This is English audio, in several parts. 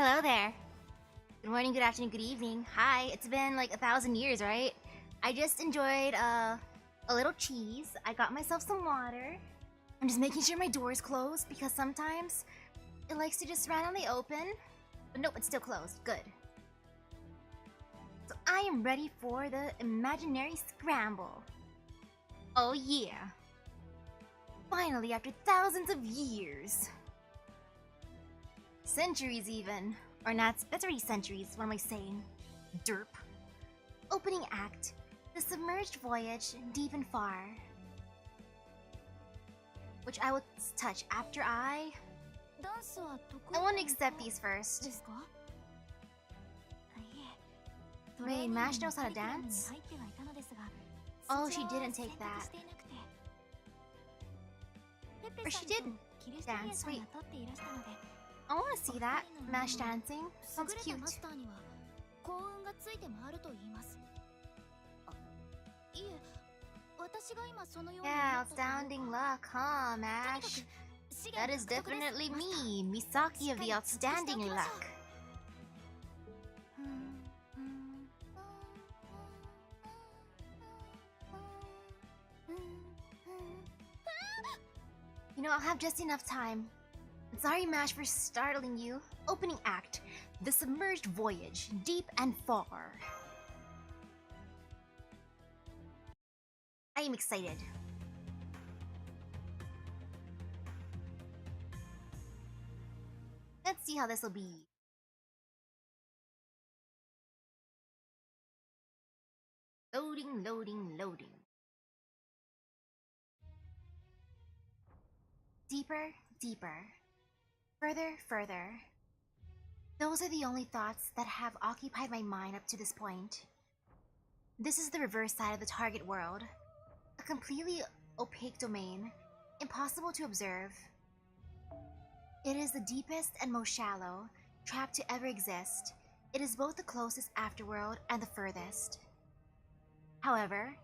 Hello there. Good morning, good afternoon, good evening. Hi, it's been like 1,000 years, right? I just enjoyed a little cheese. I got myself some water. I'm just making sure my door is closed because sometimes it likes to just randomly open. But nope, it's still closed. Good. So I am ready for the imaginary scramble. Oh yeah. Finally, after thousands of years. Centuries even. Or not, that's already centuries, what am I saying? Derp. Opening act. The submerged voyage deep and far. Which I will touch after I want to accept these first. Wait, Mash knows how to dance? Oh, she didn't take that. Or she didn't dance, wait. I want to see that. Mash dancing. Sounds cute. Yeah, outstanding luck, huh, Mash? That is definitely me, Misaki of the outstanding luck. You know, I'll have just enough time. Sorry, Mash, for startling you. Opening act. The submerged voyage, deep and far. I am excited. Let's see how this will be. Loading, loading, loading. Deeper, deeper. Further, further. Those are the only thoughts that have occupied my mind up to this point. This is the reverse side of the target world. A completely opaque domain, impossible to observe. It is the deepest and most shallow trap to ever exist. It is both the closest afterworld and the furthest. However,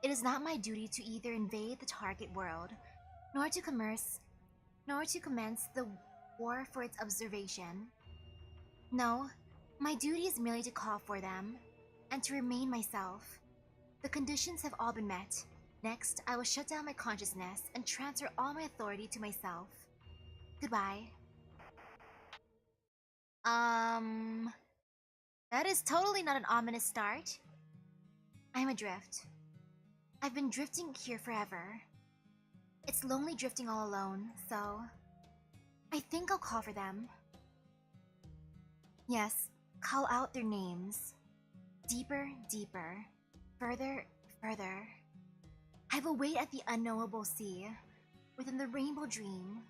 it is not my duty to either invade the target world, nor to commence the war for its observation. No, my duty is merely to call for them, and to remain myself. The conditions have all been met. Next, I will shut down my consciousness and transfer all my authority to myself. Goodbye. That is totally not an ominous start. I'm adrift. I've been drifting here forever. It's lonely drifting all alone, so I think I'll call for them. Yes, call out their names. Deeper, deeper. Further, further. I will wait at the unknowable sea, within the rainbow dream.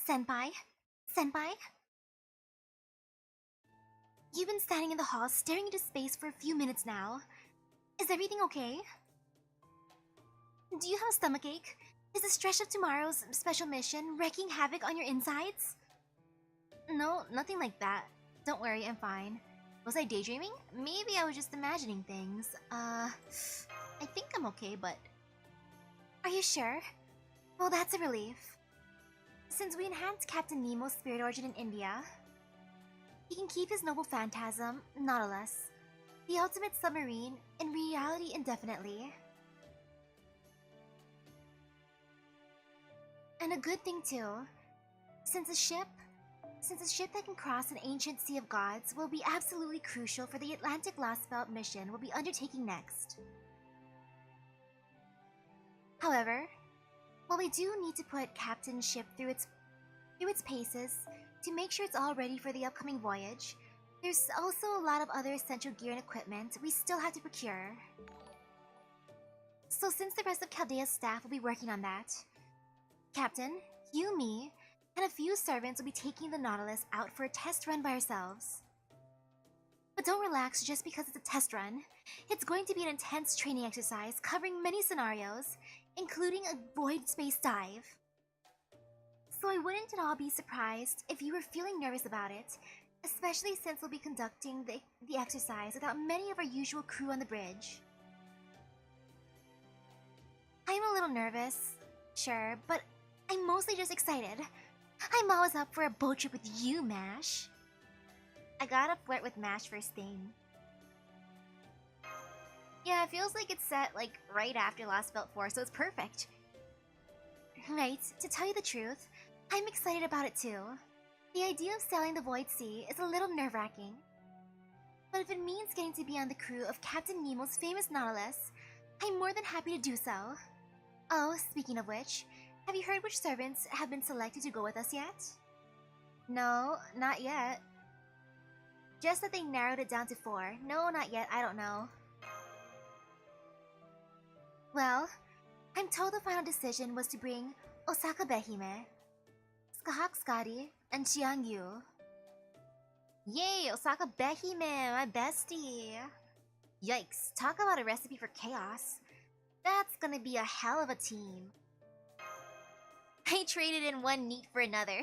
Senpai? Senpai? You've been standing in the hall staring into space for a few minutes now. Is everything okay? Do you have a stomachache? Is the stress of tomorrow's special mission wreaking havoc on your insides? No, nothing like that. Don't worry, I'm fine. Was I daydreaming? Maybe I was just imagining things. I think I'm okay, but... Are you sure? Well, that's a relief. Since we enhanced Captain Nemo's spirit origin in India, he can keep his noble phantasm, Nautilus, the ultimate submarine, in reality indefinitely. And a good thing too, since a ship that can cross an ancient sea of gods will be absolutely crucial for the Atlantic Last Belt mission we'll be undertaking next. However, while we do need to put Captain's ship through its paces to make sure it's all ready for the upcoming voyage, there's also a lot of other essential gear and equipment we still have to procure. So since the rest of Chaldea's staff will be working on that, Captain, you, me, and a few servants will be taking the Nautilus out for a test run by ourselves. But don't relax just because it's a test run. It's going to be an intense training exercise covering many scenarios, including a void space dive. So I wouldn't at all be surprised if you were feeling nervous about it, especially since we'll be conducting the exercise without many of our usual crew on the bridge. I'm a little nervous, sure, but I'm mostly just excited. I'm always up for a boat trip with you, Mash. I gotta flirt with Mash first thing. Yeah, it feels like it's set like right after Lost Belt 4, so it's perfect. Right, to tell you the truth, I'm excited about it too. The idea of sailing the Void Sea is a little nerve-wracking. But if it means getting to be on the crew of Captain Nemo's famous Nautilus, I'm more than happy to do so. Oh, speaking of which, have you heard which servants have been selected to go with us yet? No, not yet. Just that they narrowed it down to 4. No, not yet, I don't know. Well, I'm told the final decision was to bring Osaka Behime, Skahak Skadi, and Chiang Yu. Yay, Osaka Behime, my bestie! Yikes, talk about a recipe for chaos. That's gonna be a hell of a team. I traded in one neat for another.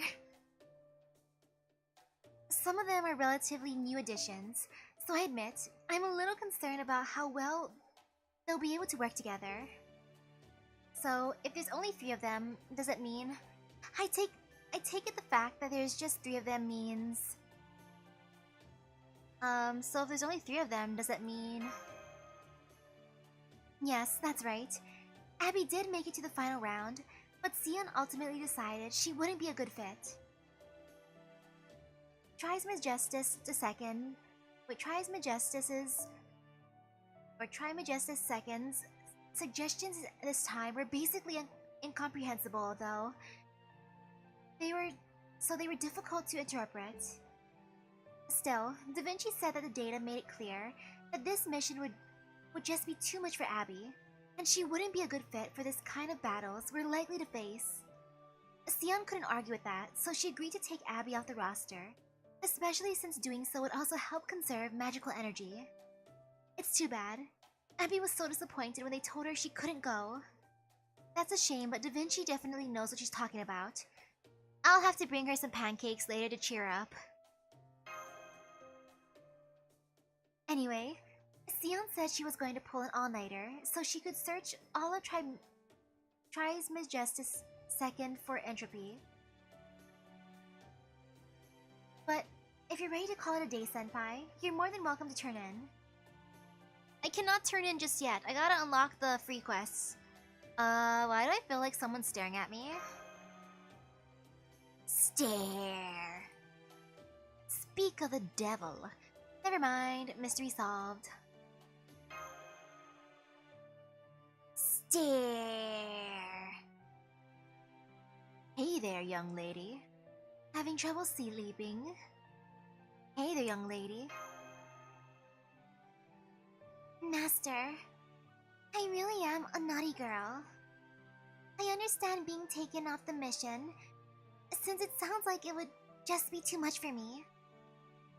Some of them are relatively new additions, so I admit I'm a little concerned about how well they'll be able to work together. So, if there's only 3 of them, does it mean... I take it the fact that there's just 3 of them means... so if there's only 3 of them, does it mean... Yes, that's right. Abby did make it to the final round, but Sion ultimately decided she wouldn't be a good fit. Trismegistus Second's suggestions this time were basically incomprehensible, though. They were difficult to interpret. Still, Da Vinci said that the data made it clear that this mission would just be too much for Abby, and she wouldn't be a good fit for this kind of battles we're likely to face. Sion couldn't argue with that, so she agreed to take Abby off the roster, especially since doing so would also help conserve magical energy. It's too bad. Abby was so disappointed when they told her she couldn't go. That's a shame, but Da Vinci definitely knows what she's talking about. I'll have to bring her some pancakes later to cheer her up. Anyway, Sion said she was going to pull an all-nighter so she could search all of Trismegistus Second for entropy. But if you're ready to call it a day, Senpai, you're more than welcome to turn in. I cannot turn in just yet. I gotta unlock the free quests. Why do I feel like someone's staring at me? Stare. Speak of the devil. Never mind, mystery solved. Stare. Hey there, young lady. Having trouble sleeping? Hey there, young lady. Master, I really am a naughty girl. I understand being taken off the mission, since it sounds like it would just be too much for me.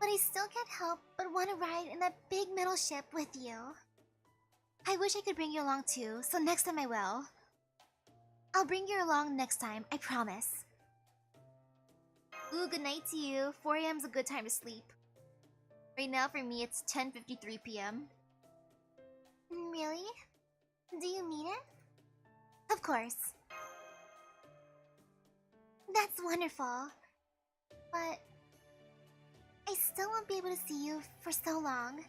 But I still can't help but want to ride in that big metal ship with you. I wish I could bring you along too, so next time I will. I'll bring you along next time, I promise. Ooh, good night to you. 4 a.m.'s a good time to sleep. Right now for me it's 10:53 p.m. Really? Do you mean it? Of course. That's wonderful. But I still won't be able to see you for so long.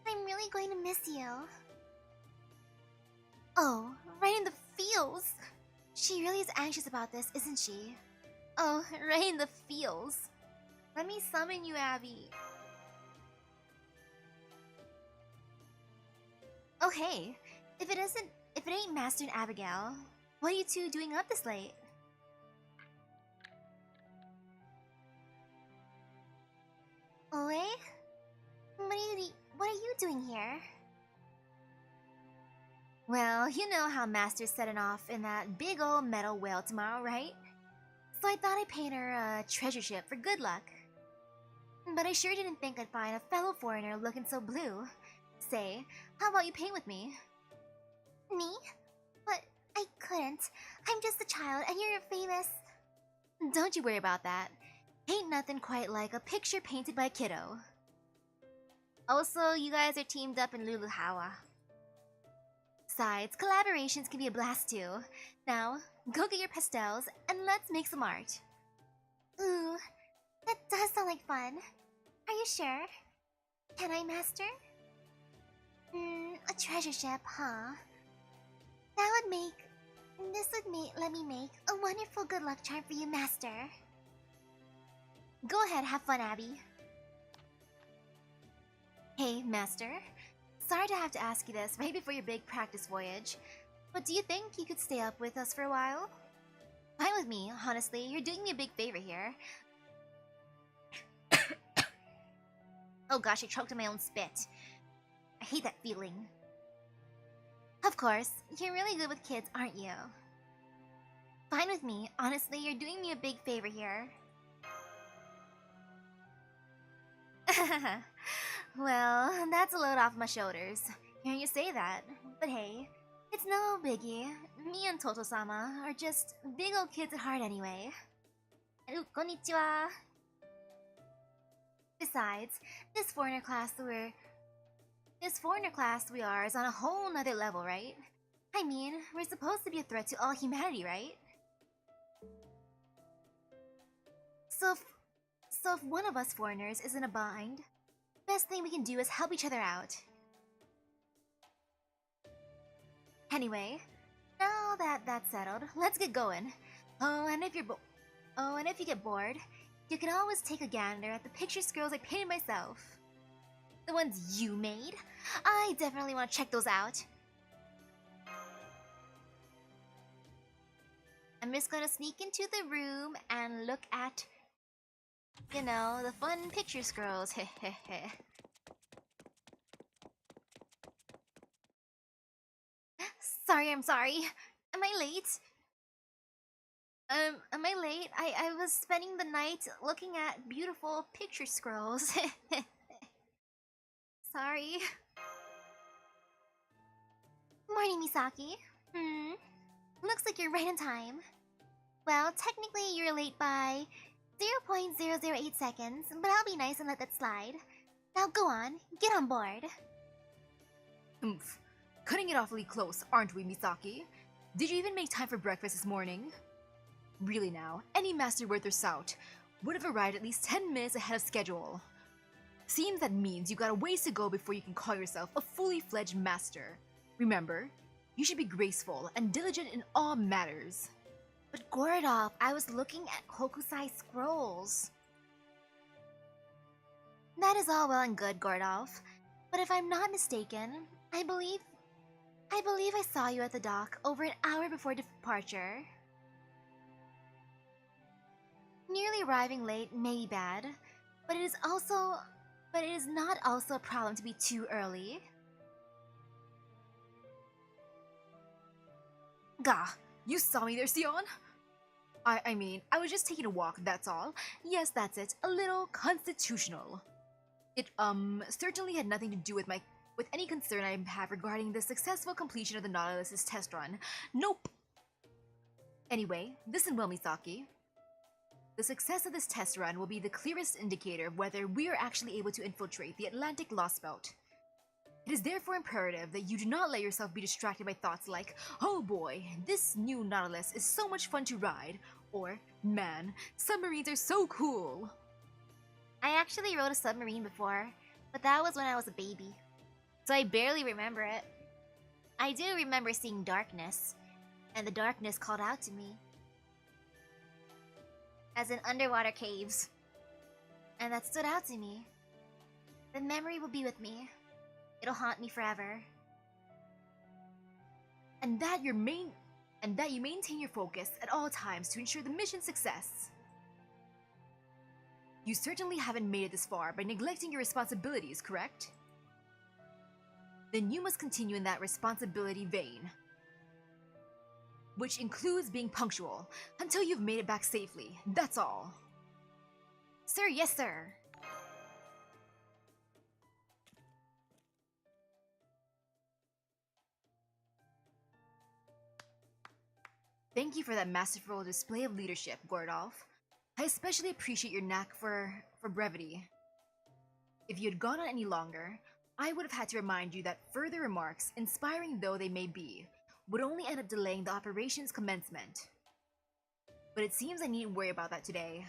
I'm really going to miss you. Oh, right in the feels! She really is anxious about this, isn't she? Oh, right in the feels. Let me summon you, Abby. Oh hey, if it ain't Master and Abigail, what are you two doing up this late? Oe? What are you doing here? Well, you know how Master's setting off in that big old metal whale tomorrow, right? So I thought I'd paint her a treasure ship for good luck. But I sure didn't think I'd find a fellow foreigner looking so blue. Say, how about you paint with me? Me? But I couldn't. I'm just a child and you're famous. Don't you worry about that. Ain't nothing quite like a picture painted by a kiddo. Also, you guys are teamed up in Luluhawa. Besides, collaborations can be a blast too. Now, go get your pastels and let's make some art. Ooh, that does sound like fun. Are you sure? Can I, Master? A treasure ship, huh? Let me make a wonderful good luck charm for you, Master. Go ahead, have fun, Abby. Hey, Master. Sorry to have to ask you this right before your big practice voyage, but do you think you could stay up with us for a while? Fine with me, honestly. You're doing me a big favor here. Oh gosh, I choked on my own spit. I hate that feeling. Of course, you're really good with kids, aren't you? Fine with me. Honestly, you're doing me a big favor here. Well, that's a load off my shoulders. Hearing you say that. But hey, it's no biggie. Me and Toto-sama are just big old kids at heart anyway. Konnichiwa. Besides, this foreigner class we are is on a whole nother level, right? I mean, we're supposed to be a threat to all humanity, right? So if one of us foreigners is in a bind, best thing we can do is help each other out. Anyway, now that that's settled, let's get going. Oh, and if you get bored, you can always take a gander at the picture scrolls I painted myself. The ones you made? I definitely want to check those out. I'm just gonna sneak into the room and look at, you know, the fun picture scrolls. Hehehe. I'm sorry. Am I late? Am I late? I was spending the night looking at beautiful picture scrolls. Sorry. Morning, Misaki. Looks like you're right on time. Well, technically you're late by 0.008 seconds, but I'll be nice and let that slide. Now go on, get on board. Oomph. Cutting it awfully close, aren't we, Misaki? Did you even make time for breakfast this morning? Really now, any master worth their salt would have arrived at least 10 minutes ahead of schedule. Seems that means you got a ways to go before you can call yourself a fully fledged master. Remember, you should be graceful and diligent in all matters. But Gordolf, I was looking at Hokusai scrolls. That is all well and good, Gordolf. But if I'm not mistaken, I believe I saw you at the dock over an hour before departure. Nearly arriving late may be bad, but it is not also a problem to be too early. Gah, you saw me there, Sion? I mean, I was just taking a walk, that's all. Yes, that's it, a little constitutional. It, certainly had nothing to do with any concern I have regarding the successful completion of the Nautilus's test run. Nope! Anyway, listen well, Misaki. The success of this test run will be the clearest indicator of whether we are actually able to infiltrate the Atlantic Lost Belt. It is therefore imperative that you do not let yourself be distracted by thoughts like, oh boy, this new Nautilus is so much fun to ride, or, man, submarines are so cool. I actually rode a submarine before, but that was when I was a baby, so I barely remember it. I do remember seeing darkness, and the darkness called out to me. As in underwater caves. And that stood out to me. The memory will be with me. It'll haunt me forever. And that you maintain your focus at all times to ensure the mission's success. You certainly haven't made it this far by neglecting your responsibilities, correct? Then you must continue in that responsibility vein. Which includes being punctual, until you've made it back safely, that's all. Sir, yes sir. Thank you for that masterful display of leadership, Gordolf. I especially appreciate your knack for brevity. If you had gone on any longer, I would have had to remind you that further remarks, inspiring though they may be, would only end up delaying the operation's commencement. But it seems I needn't worry about that today.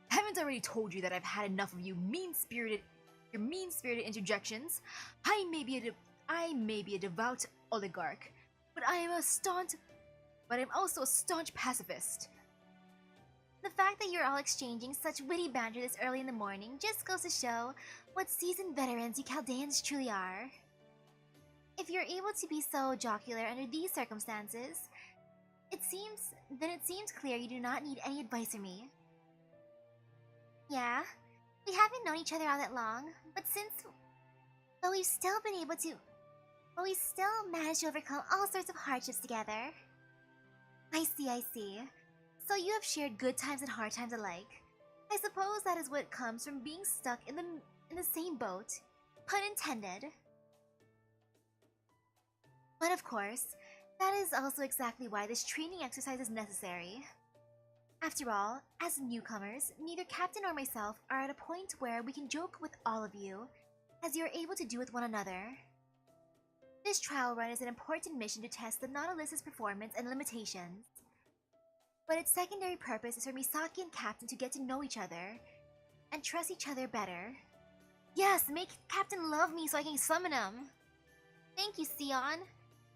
Haven't I already told you that I've had enough of your mean-spirited interjections? I may be a devout oligarch, but I'm also a staunch pacifist. The fact that you're all exchanging such witty banter this early in the morning just goes to show what seasoned veterans you Chaldeans truly are. If you're able to be so jocular under these circumstances, it seems clear you do not need any advice from me. Yeah, we haven't known each other all that long, but we've still managed to overcome all sorts of hardships together. I see. So you have shared good times and hard times alike. I suppose that is what comes from being stuck in the same boat. Pun intended. But of course, that is also exactly why this training exercise is necessary. After all, as newcomers, neither Captain nor myself are at a point where we can joke with all of you, as you are able to do with one another. This trial run is an important mission to test the Nautilus's performance and limitations. But its secondary purpose is for Misaki and Captain to get to know each other and trust each other better. Yes, make Captain love me so I can summon him. Thank you, Sion.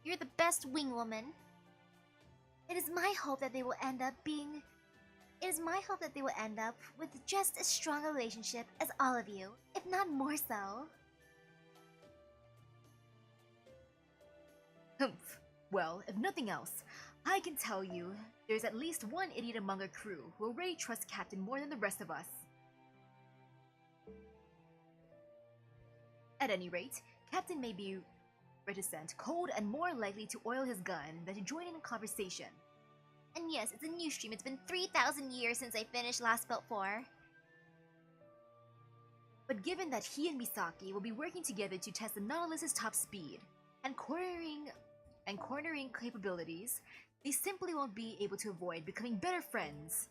You're the best wing woman. It is my hope that they will end up with just as strong a relationship as all of you, if not more so. Humph. Well, if nothing else, I can tell you there's at least one idiot among our crew who already trusts Captain more than the rest of us. At any rate, Captain may be reticent, cold, and more likely to oil his gun than to join in a conversation. And yes, it's a new stream. It's been 3,000 years since I finished Last Belt 4. But given that he and Misaki will be working together to test the Nautilus's top speed and cornering capabilities, they simply won't be able to avoid becoming better friends.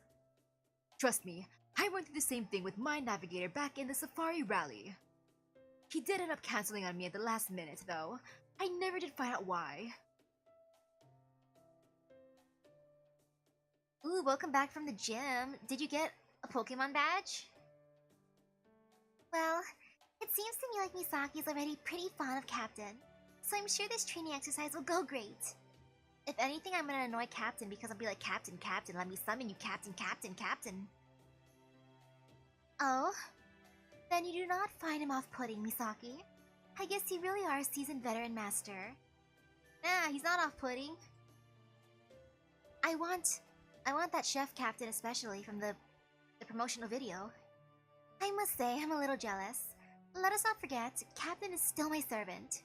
Trust me, I went through the same thing with my navigator back in the Safari Rally. He did end up canceling on me at the last minute, though. I never did find out why. Ooh, welcome back from the gym. Did you get a Pokemon badge? Well, it seems to me like Misaki is already pretty fond of Captain, so I'm sure this training exercise will go great. If anything, I'm gonna annoy Captain because I'll be like, Captain, let me summon you, Captain. Oh? Then you do not find him off-putting, Misaki. I guess you really are a seasoned veteran master. Nah, he's not off-putting. I want that chef Captain especially from the promotional video. I must say, I'm a little jealous. Let us not forget, Captain is still my servant.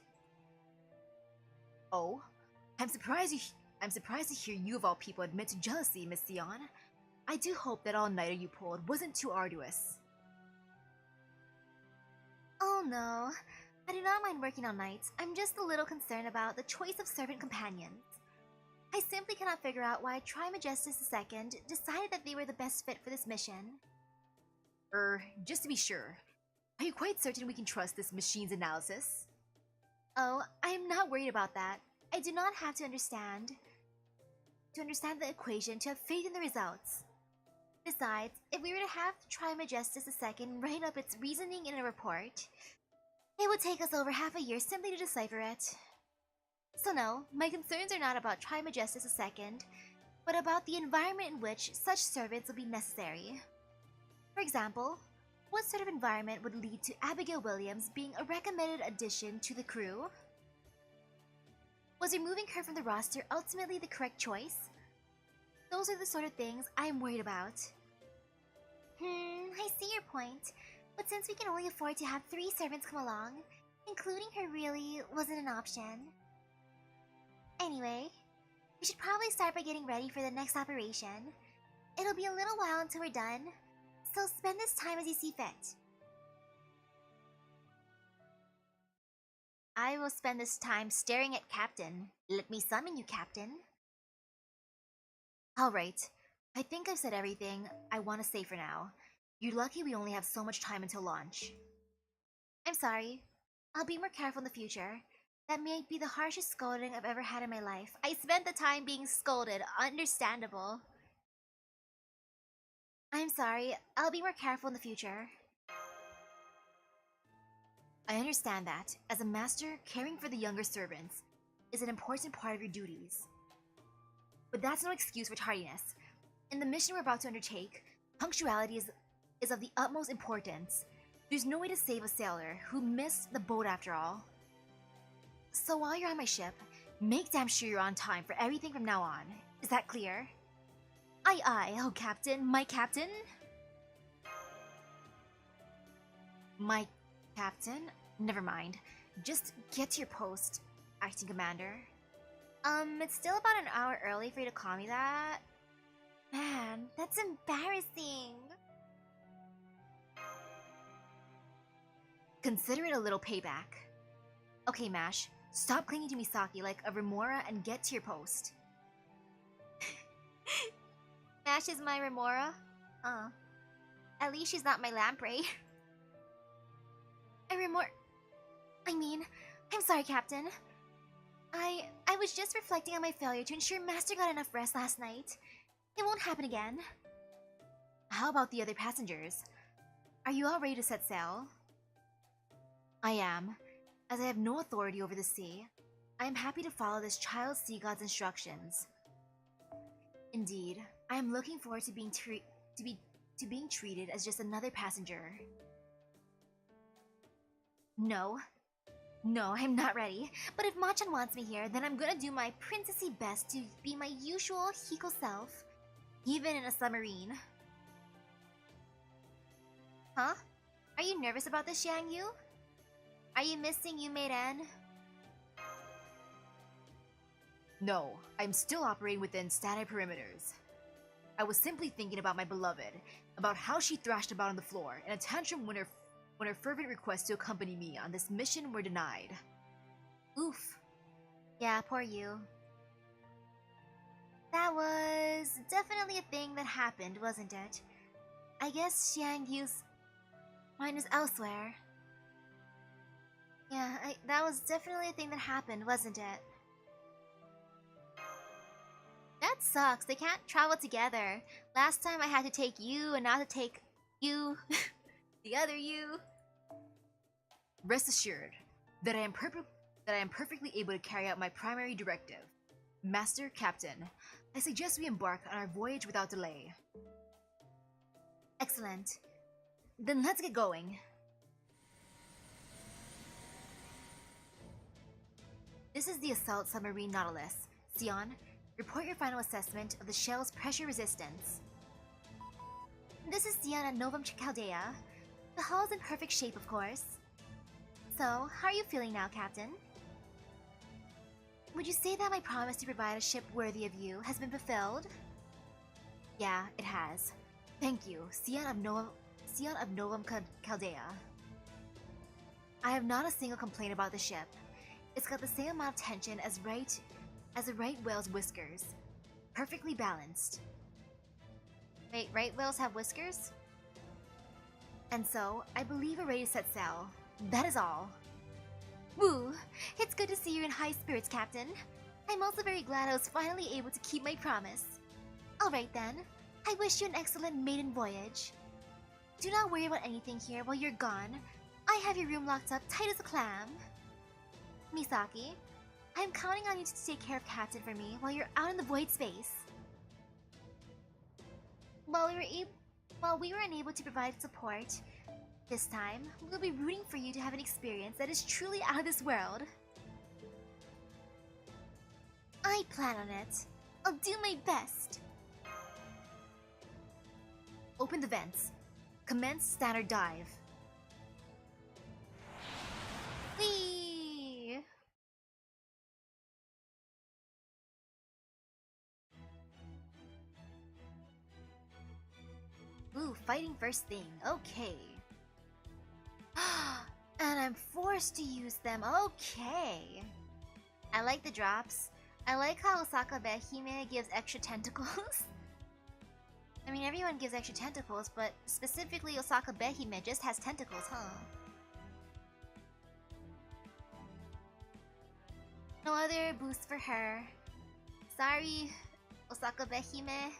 Oh? I'm surprised to hear you of all people admit to jealousy, Miss Sion. I do hope that all-nighter you pulled wasn't too arduous. Oh no, I do not mind working all night. I'm just a little concerned about the choice of servant companions. I simply cannot figure out why Trimajestus II decided that they were the best fit for this mission. Just to be sure, are you quite certain we can trust this machine's analysis? Oh, I am not worried about that. I do not have to understand the equation to have faith in the results. Besides, if we were to have Trimajestus II write up its reasoning in a report, it would take us over half a year simply to decipher it. So no, my concerns are not about Trimajestus II, but about the environment in which such servants will be necessary. For example, what sort of environment would lead to Abigail Williams being a recommended addition to the crew? Was removing her from the roster ultimately the correct choice? Those are the sort of things I am worried about. I see your point, but since we can only afford to have 3 servants come along, including her really wasn't an option. Anyway, we should probably start by getting ready for the next operation. It'll be a little while until we're done, so spend this time as you see fit. I will spend this time staring at Captain. Let me summon you, Captain. Alright, I think I've said everything I want to say for now. You're lucky we only have so much time until launch. I'm sorry, I'll be more careful in the future. That may be the harshest scolding I've ever had in my life. I spent the time being scolded. Understandable. I'm sorry. I'll be more careful in the future. I understand that, as a master, caring for the younger servants is an important part of your duties. But that's no excuse for tardiness. In the mission we're about to undertake, punctuality is of the utmost importance. There's no way to save a sailor who missed the boat after all. So while you're on my ship, make damn sure you're on time for everything from now on. Is that clear? Aye aye, oh Captain, my Captain? My Captain? Never mind. Just get to your post, Acting Commander. It's still about an hour early for you to call me that. Man, that's embarrassing. Consider it a little payback. Okay, Mash, stop clinging to Misaki like a remora and get to your post. Mash is my remora? At least she's not my lamprey. I'm sorry, Captain. I was just reflecting on my failure to ensure Master got enough rest last night. It won't happen again. How about the other passengers? Are you all ready to set sail? I am. As I have no authority over the sea, I am happy to follow this child sea god's instructions. Indeed, I am looking forward to being treated as just another passenger. No, I'm not ready. But if Machan wants me here, then I'm gonna do my princessy best to be my usual Hiko self, even in a submarine. Huh? Are you nervous about this, Xiang Yu? Are you missing Yu Mei-ren? No, I'm still operating within standard perimeters. I was simply thinking about my beloved, about how she thrashed about on the floor in a tantrum when her fervent requests to accompany me on this mission were denied. Oof. Yeah, poor you. That was definitely a thing that happened, wasn't it? I guess Xiang Yu's mind is elsewhere. Yeah, that was definitely a thing that happened, wasn't it? That sucks. They can't travel together. Last time I had to take you, and now to take you. The other you. Rest assured that I am perfectly able to carry out my primary directive. Master Captain, I suggest we embark on our voyage without delay. Excellent. Then let's get going. This is the assault submarine Nautilus. Sion, report your final assessment of the shell's pressure resistance. This is Sion at Novum Chaldea. The hull is in perfect shape, of course. So, how are you feeling now, Captain? Would you say that my promise to provide a ship worthy of you has been fulfilled? Yeah, it has. Thank you, Sion of Novum Chaldea. I have not a single complaint about the ship. It's got the same amount of tension as a right whale's whiskers. Perfectly balanced. Wait, right whales have whiskers? And so, I believe we're ready to set sail. That is all. Woo! It's good to see you in high spirits, Captain. I'm also very glad I was finally able to keep my promise. Alright then, I wish you an excellent maiden voyage. Do not worry about anything here while you're gone. I have your room locked up tight as a clam. Misaki, I am counting on you to take care of Captain for me while you're out in the void space. While we were unable to provide support this time, we'll be rooting for you to have an experience that is truly out of this world. I plan on it. I'll do my best. Open the vents. Commence standard dive. Whee! Ooh, fighting first thing. Okay. And I'm forced to use them. Okay. I like the drops. I like how Osaka Behime gives extra tentacles. I mean, everyone gives extra tentacles, but specifically Osaka Behime just has tentacles, huh? No other boost for her. Sorry, Osaka Behime.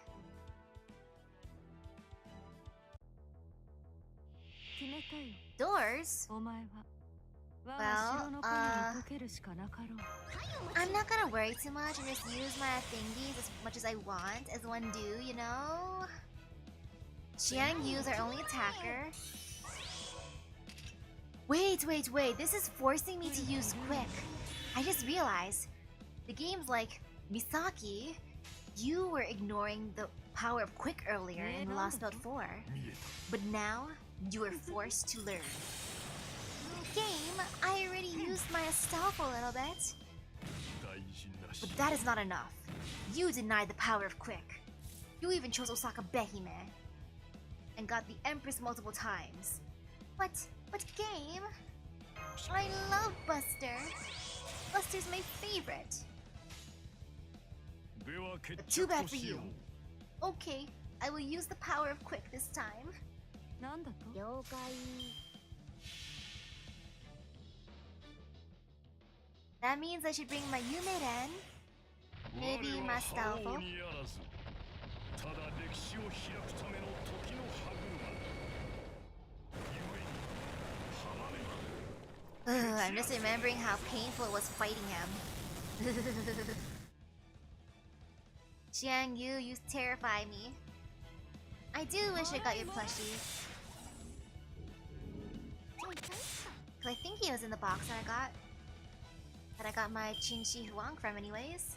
Doors? Well, I'm not gonna worry too much and just use my thingies as much as I want, as one do, you know? Xiang Yu's our only attacker. Wait, this is forcing me to use Quick. I just realized, the game's like, Misaki, you were ignoring the power of Quick earlier in Lost Note 4, but now you are forced to learn. Game, I already used my stealth a little bit. But that is not enough. You denied the power of Quick. You even chose Osaka Behime. And got the Empress multiple times. But game? I love Buster. Buster's my favorite. But too bad for you. Okay, I will use the power of Quick this time. That means I should bring my Yumeren. Maybe Mastalfo. I'm just remembering how painful it was fighting him. Xiang Yu, you terrify me. I do wish I got your plushie. Cause I think he was in the box that I got my Qin Shi Huang from anyways.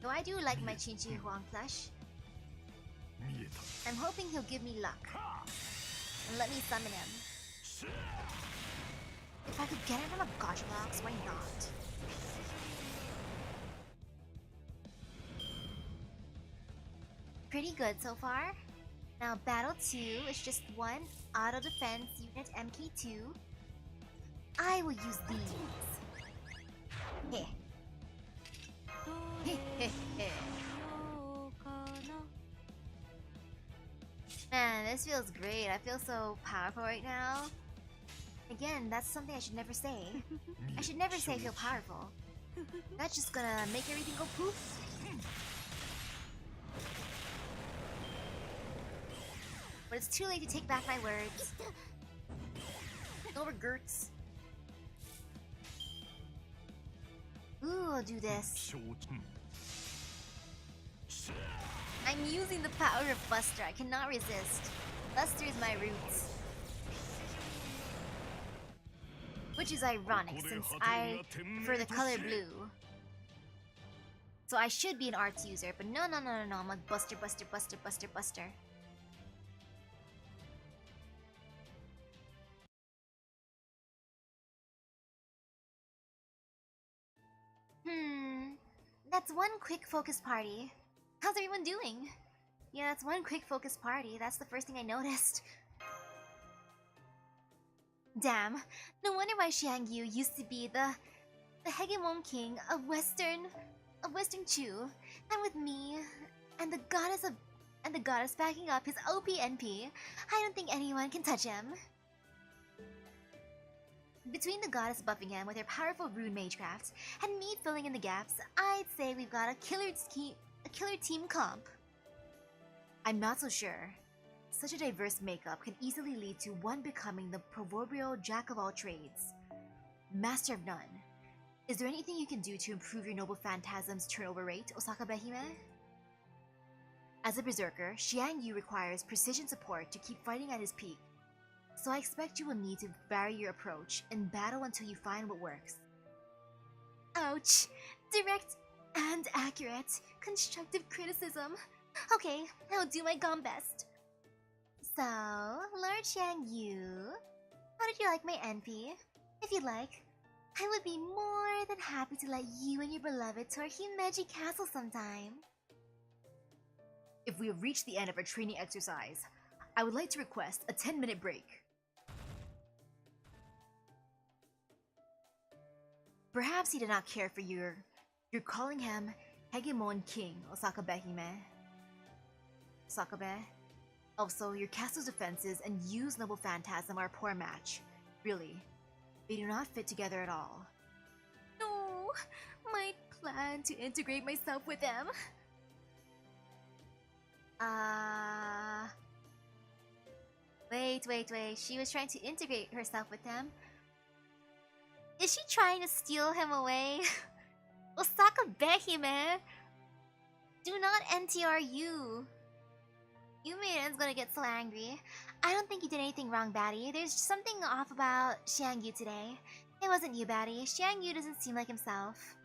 Though I do like my Qin Shi Huang plush. I'm hoping he'll give me luck. And let me summon him. If I could get him from a gacha box, why not? Pretty good so far. Now battle 2 is just one auto defense unit MK2. I will use these. Man, this feels great. I feel so powerful right now. Again, that's something I should never say. I should never say I feel powerful. That's just gonna make everything go poof. But it's too late to take back my words. No regrets. Ooh, I'll do this. I'm using the power of Buster. I cannot resist. Buster is my roots. Which is ironic since I prefer the color blue. So I should be an arts user, but no, I'm like Buster. That's one quick focus party. How's everyone doing? Yeah, that's one quick focus party. That's the first thing I noticed. Damn, no wonder why Xiang Yu used to be the hegemon king of Western Chu. And with me and the goddess backing up his OPNP, I don't think anyone can touch him. Between the goddess buffing him with her powerful rune magecraft and me filling in the gaps, I'd say we've got a killer team comp. I'm not so sure. Such a diverse makeup can easily lead to one becoming the proverbial jack of all trades, master of none. Is there anything you can do to improve your noble phantasm's turnover rate, Osaka Behime? As a berserker, Xiang Yu requires precision support to keep fighting at his peak. So I expect you will need to vary your approach and battle until you find what works. Ouch! Direct and accurate, constructive criticism. Okay, I'll do my gone best. So, Lord Xiang Yu, how did you like my NP? If you'd like, I would be more than happy to let you and your beloved tour Himeji Castle sometime. If we have reached the end of our training exercise, I would like to request a 10-minute break. Perhaps he did not care for you're calling him Hegemon King, Osaka Behime. Osakabe. Also, your castle's defenses and Yu's noble phantasm are a poor match. Really, they do not fit together at all. No, might plan to integrate myself with them. Wait. She was trying to integrate herself with them. Is she trying to steal him away? Osaka Behime! Do not NTR you! Yumiren's gonna get so angry. I don't think you did anything wrong, Batty. There's something off about Xiangyu today. It wasn't you, Batty. Xiangyu doesn't seem like himself.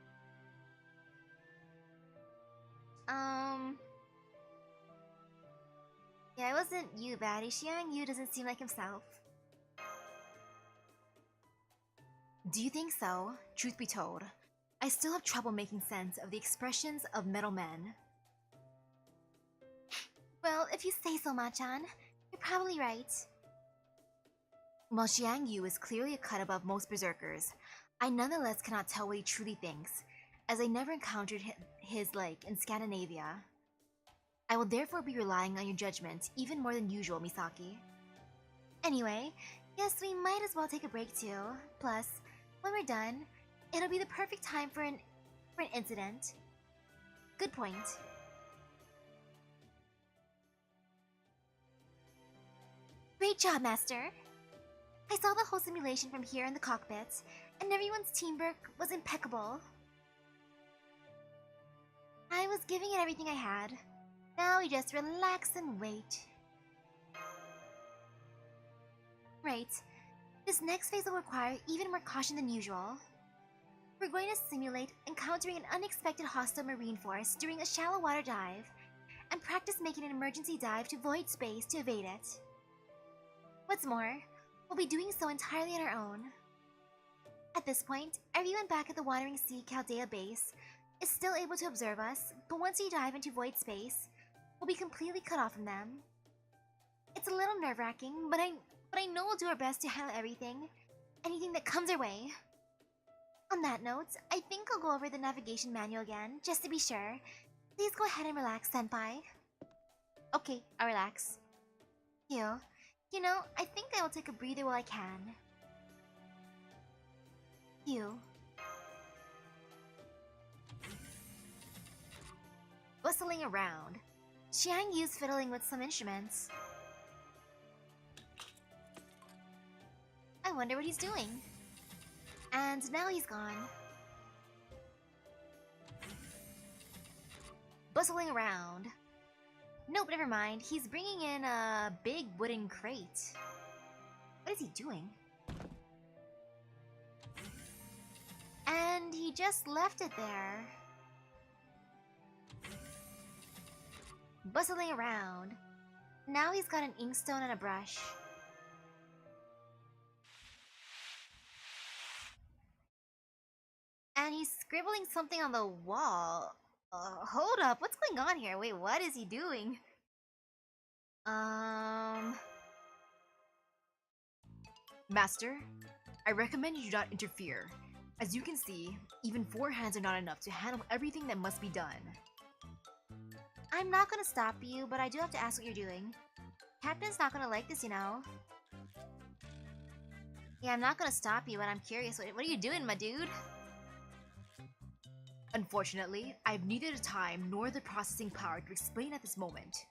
Yeah, it wasn't you, Batty. Xiangyu doesn't seem like himself. Do you think so? Truth be told, I still have trouble making sense of the expressions of metal men. Well, if you say so, Machan, you're probably right. While Xiangyu is clearly a cut above most berserkers, I nonetheless cannot tell what he truly thinks, as I never encountered his like in Scandinavia. I will therefore be relying on your judgment even more than usual, Misaki. Anyway, yes, we might as well take a break too. Plus, when we're done, it'll be the perfect time for an incident. Good point. Great job, Master! I saw the whole simulation from here in the cockpit, and everyone's teamwork was impeccable. I was giving it everything I had. Now we just relax and wait. Right. This next phase will require even more caution than usual. We're going to simulate encountering an unexpected hostile marine force during a shallow water dive, and practice making an emergency dive to void space to evade it. What's more, we'll be doing so entirely on our own. At this point, everyone back at the Wandering Sea Chaldea base is still able to observe us, but once we dive into void space, we'll be completely cut off from them. It's a little nerve-wracking, but I know we'll do our best to handle anything that comes our way. On that note, I think I'll go over the navigation manual again, just to be sure. Please go ahead and relax, Senpai. Okay, I'll relax. You know, I think I will take a breather while I can. Bustling around, Xiangyu's fiddling with some instruments. I wonder what he's doing. And now he's gone. Bustling around. Nope, never mind. He's bringing in a big wooden crate. What is he doing? And he just left it there. Bustling around. Now he's got an inkstone and a brush. And he's scribbling something on the wall. Hold up, what's going on here? Wait, what is he doing? Master, I recommend you do not interfere. As you can see, even 4 hands are not enough to handle everything that must be done. I'm not gonna stop you, but I do have to ask what you're doing. Captain's not gonna like this, you know. Yeah, I'm not gonna stop you, but I'm curious. What are you doing, my dude? Unfortunately, I have neither the time nor the processing power to explain at this moment.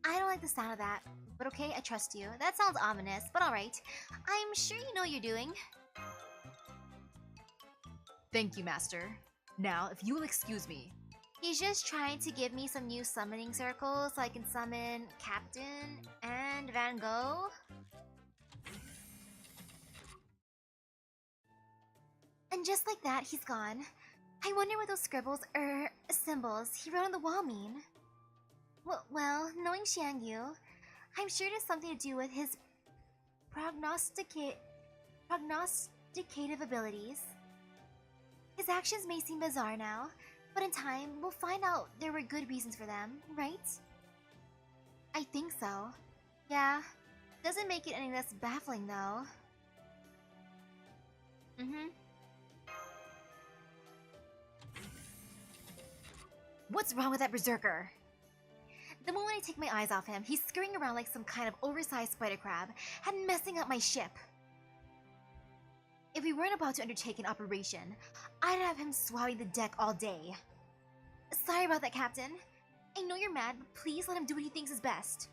I don't like the sound of that, but okay, I trust you. That sounds ominous, but alright. I'm sure you know what you're doing. Thank you, Master. Now, if you will excuse me. He's just trying to give me some new summoning circles so I can summon Captain and Van Gogh. And just like that, he's gone. I wonder what those scribbles, symbols he wrote on the wall mean. Well, knowing Xiangyu, I'm sure it has something to do with his prognosticative abilities. His actions may seem bizarre now, but in time, we'll find out there were good reasons for them, right? I think so. Yeah, doesn't make it any less baffling though. What's wrong with that berserker? The moment I take my eyes off him, he's scurrying around like some kind of oversized spider crab and messing up my ship. If we weren't about to undertake an operation, I'd have him swabbing the deck all day. Sorry about that, Captain. I know you're mad, but please let him do what he thinks is best.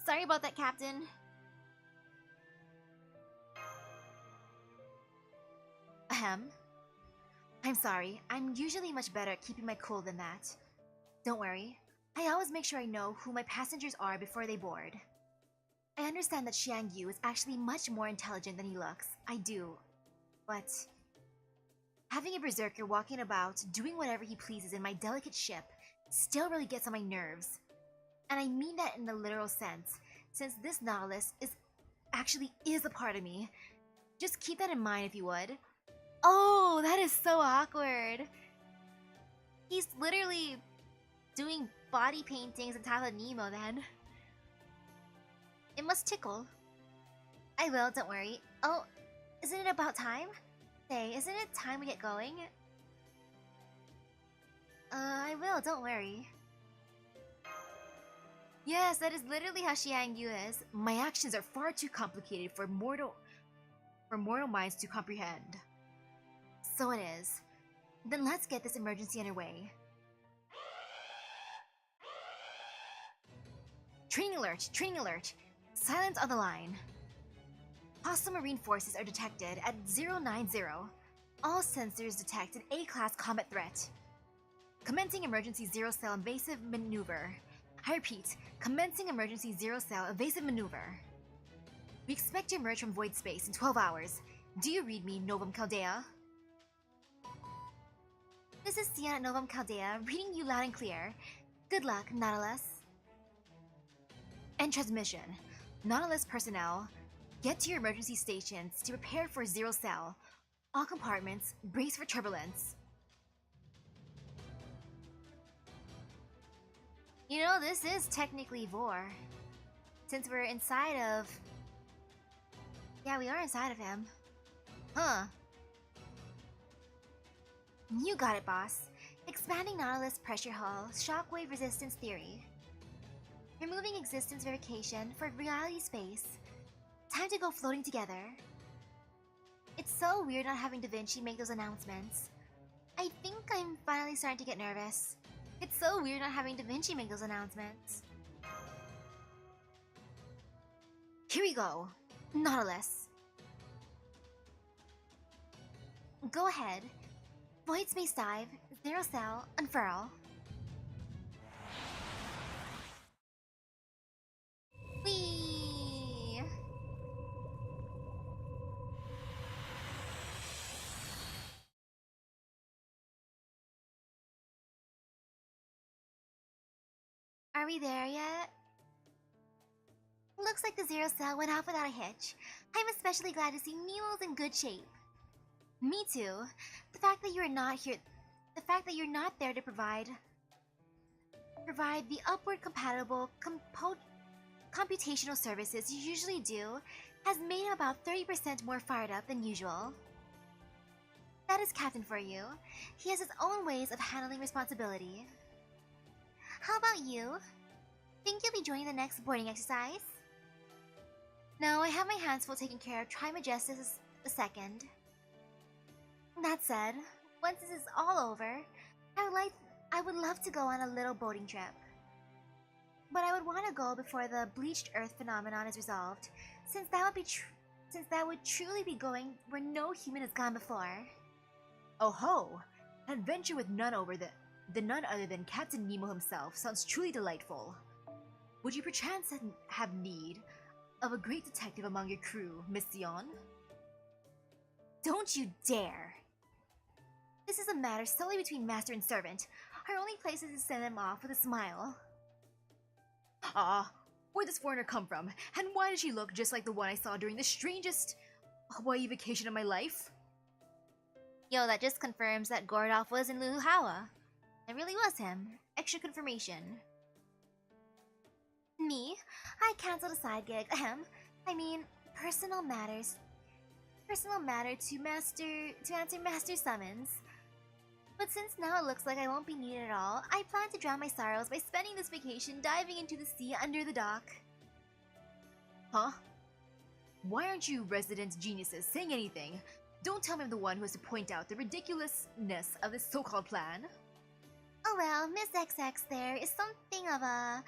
Sorry about that, Captain. Ahem. I'm sorry. I'm usually much better at keeping my cool than that. Don't worry. I always make sure I know who my passengers are before they board. I understand that Xiang Yu is actually much more intelligent than he looks. I do. But having a berserker walking about, doing whatever he pleases in my delicate ship, still really gets on my nerves. And I mean that in the literal sense, since this Nautilus actually is a part of me. Just keep that in mind if you would. Oh, that is so awkward. He's literally doing body paintings on top of Nemo then. It must tickle. I will, don't worry. Oh, isn't it about time? Say, isn't it time we get going? I will, don't worry. Yes, that is literally how Xiang Yu is. My actions are far too complicated for mortal minds to comprehend. So it is. Then let's get this emergency underway. Training alert! Training alert! Silence on the line. Hostile marine forces are detected at 090. All sensors detect an A-class combat threat. Commencing emergency zero-cell evasive maneuver. I repeat, commencing emergency zero-cell evasive maneuver. We expect to emerge from void space in 12 hours. Do you read me, Novum Chaldea? This is Sienna at Novum Chaldea, reading you loud and clear. Good luck, Nautilus. End transmission. Nautilus personnel, get to your emergency stations to prepare for zero cell. All compartments, brace for turbulence. You know, this is technically Vor. Since we're inside of... Yeah, we are inside of him. Huh. You got it, boss. Expanding Nautilus pressure hull, shockwave resistance theory. Removing existence verification for reality space. Time to go floating together. It's so weird not having Da Vinci make those announcements. I think I'm finally starting to get nervous. It's so weird not having Da Vinci make those announcements. Here we go. Nautilus. Go ahead. Void space dive, zero cell, unfurl. Whee! Are we there yet? Looks like the zero cell went off without a hitch. I'm especially glad to see Nemo's in good shape. Me too. The fact that you're not here, the fact that you're not there to provide the upward compatible computational services you usually do has made him about 30% more fired up than usual. That is Captain for you. He has his own ways of handling responsibility. How about you? Think you'll be joining the next boarding exercise? No, I have my hands full taking care of Trimajestus II. That said, once this is all over, I would love to go on a little boating trip. But I would want to go before the bleached earth phenomenon is resolved, since that would truly be going where no human has gone before. Oh ho! An adventure with none other than Captain Nemo himself sounds truly delightful. Would you perchance have need of a great detective among your crew, Miss Sion? Don't you dare! This is a matter solely between master and servant. Our only place is to send them off with a smile. Ah, where'd this foreigner come from? And why does she look just like the one I saw during the strangest Hawaii vacation of my life? Yo, that just confirms that Gordolph was in Luluhawa. It really was him. Extra confirmation. Me? I cancelled a side gig. I mean, personal matter to answer master summons. But since now it looks like I won't be needed at all, I plan to drown my sorrows by spending this vacation diving into the sea under the dock. Huh? Why aren't you resident geniuses saying anything? don't tell me I'm the one who has to point out the ridiculousness of this so-called plan. Oh well, Miss XX there is something of a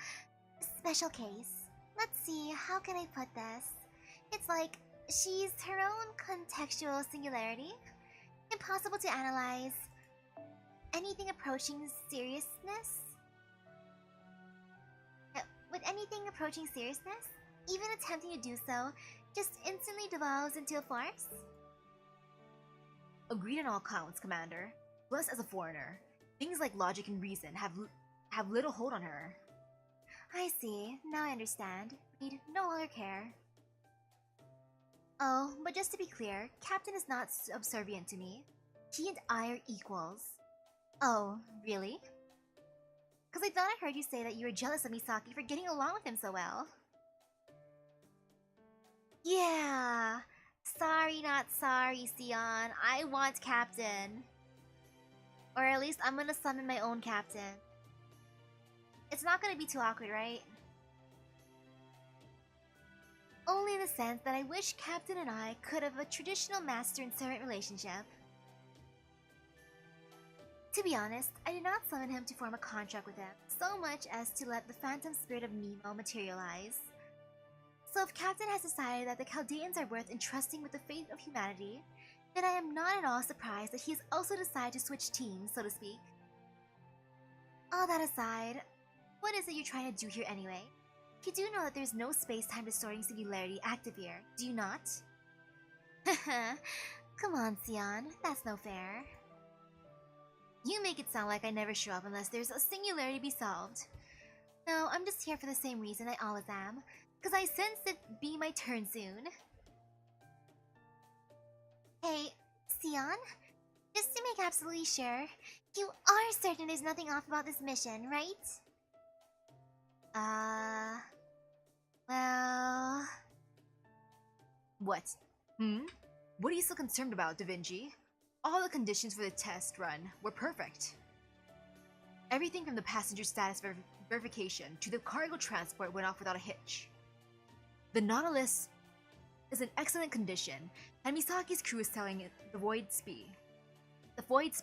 special case. Let's see, how can I put this? It's like she's her own contextual singularity. Impossible to analyze. Anything approaching seriousness? With anything approaching seriousness, even attempting to do so just instantly devolves into a farce? Agreed on all counts, Commander. Plus, as a foreigner, things like logic and reason have little hold on her. I see. Now I understand. Need no longer care. Oh, but just to be clear, Captain is not subservient to me. He and I are equals. Oh, really? Because I thought I heard you say that you were jealous of Misaki for getting along with him so well. Yeah. Sorry, not sorry, Sion. I want Captain. Or at least I'm gonna summon my own Captain. It's not gonna be too awkward, right? Only in the sense that I wish Captain and I could have a traditional master and servant relationship. To be honest, I did not summon him to form a contract with him, so much as to let the phantom spirit of Nemo materialize. So if Captain has decided that the Chaldeans are worth entrusting with the fate of humanity, then I am not at all surprised that he has also decided to switch teams, so to speak. All that aside, what is it you're trying to do here anyway? You do know that there's no space-time distorting singularity active here, do you not? Haha, come on, Sion, that's no fair. You make it sound like I never show up unless there's a singularity to be solved. No, I'm just here for the same reason I always am, because I sense it be my turn soon. Hey, Sion? Just to make absolutely sure, you are certain there's nothing off about this mission, right? Well... What? What are you so concerned about, Da Vinci? All the conditions for the test run were perfect. Everything from the passenger status verification to the cargo transport went off without a hitch. The Nautilus is in excellent condition, and Misaki's crew is telling it the Void Sea, a place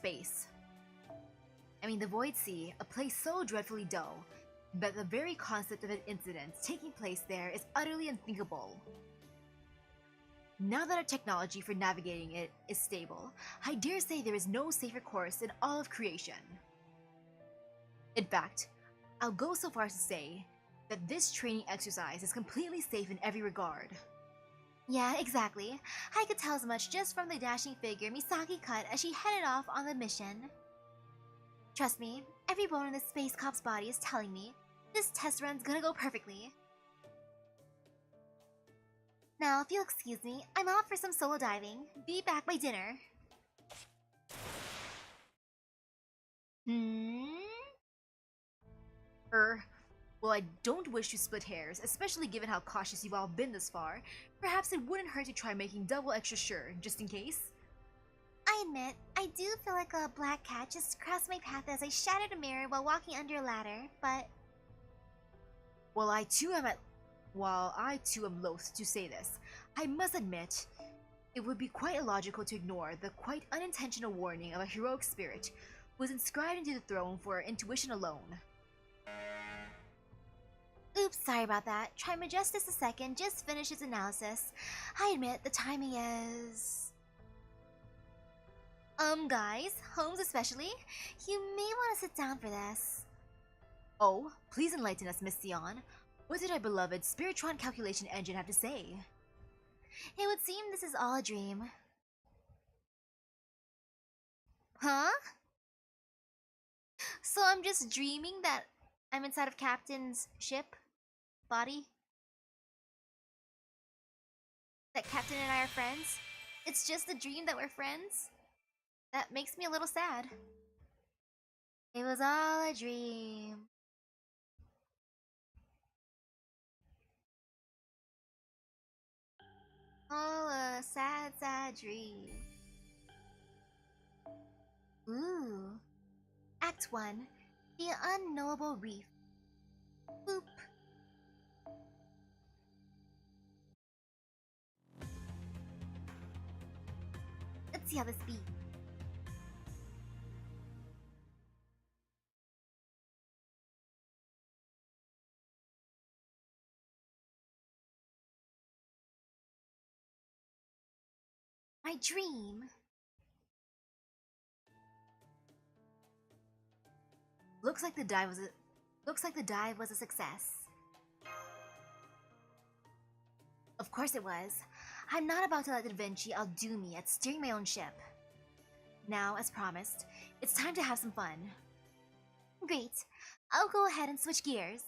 so dreadfully dull that the very concept of an incident taking place there is utterly unthinkable. Now that our technology for navigating it is stable, I dare say there is no safer course in all of creation. In fact, I'll go so far as to say that this training exercise is completely safe in every regard. Yeah, exactly. I could tell as much just from the dashing figure Misaki cut as she headed off on the mission. Trust me, every bone in this space cop's body is telling me this test run's gonna go perfectly. Now, if you'll excuse me, I'm off for some solo diving. Be back by dinner. Well, I don't wish to split hairs, especially given how cautious you've all been this far. Perhaps it wouldn't hurt to try making double extra sure, just in case. I admit, I do feel like a black cat just crossed my path as I shattered a mirror while walking under a ladder, but... While I too am loath to say this, I must admit, it would be quite illogical to ignore the quite unintentional warning of a heroic spirit who was inscribed into the throne for intuition alone. Oops, sorry about that. Trimajestus II just finished its analysis. I admit, the timing is... Guys, Holmes especially, you may want to sit down for this. Oh, please enlighten us, Miss Sion. What did our beloved Spiritron calculation engine have to say? It would seem this is all a dream. Huh? So I'm just dreaming that I'm inside of Captain's ship? Body? That Captain and I are friends? It's just a dream that we're friends? That makes me a little sad. It was all a dream. All a sad, sad dream. Ooh. Act 1. The Unknowable Reef. Boop. see how this be. My dream. Looks like the dive was a success. Of course it was. I'm not about to let Da Vinci outdo me at steering my own ship. Now, as promised, it's time to have some fun. Great. I'll go ahead and switch gears.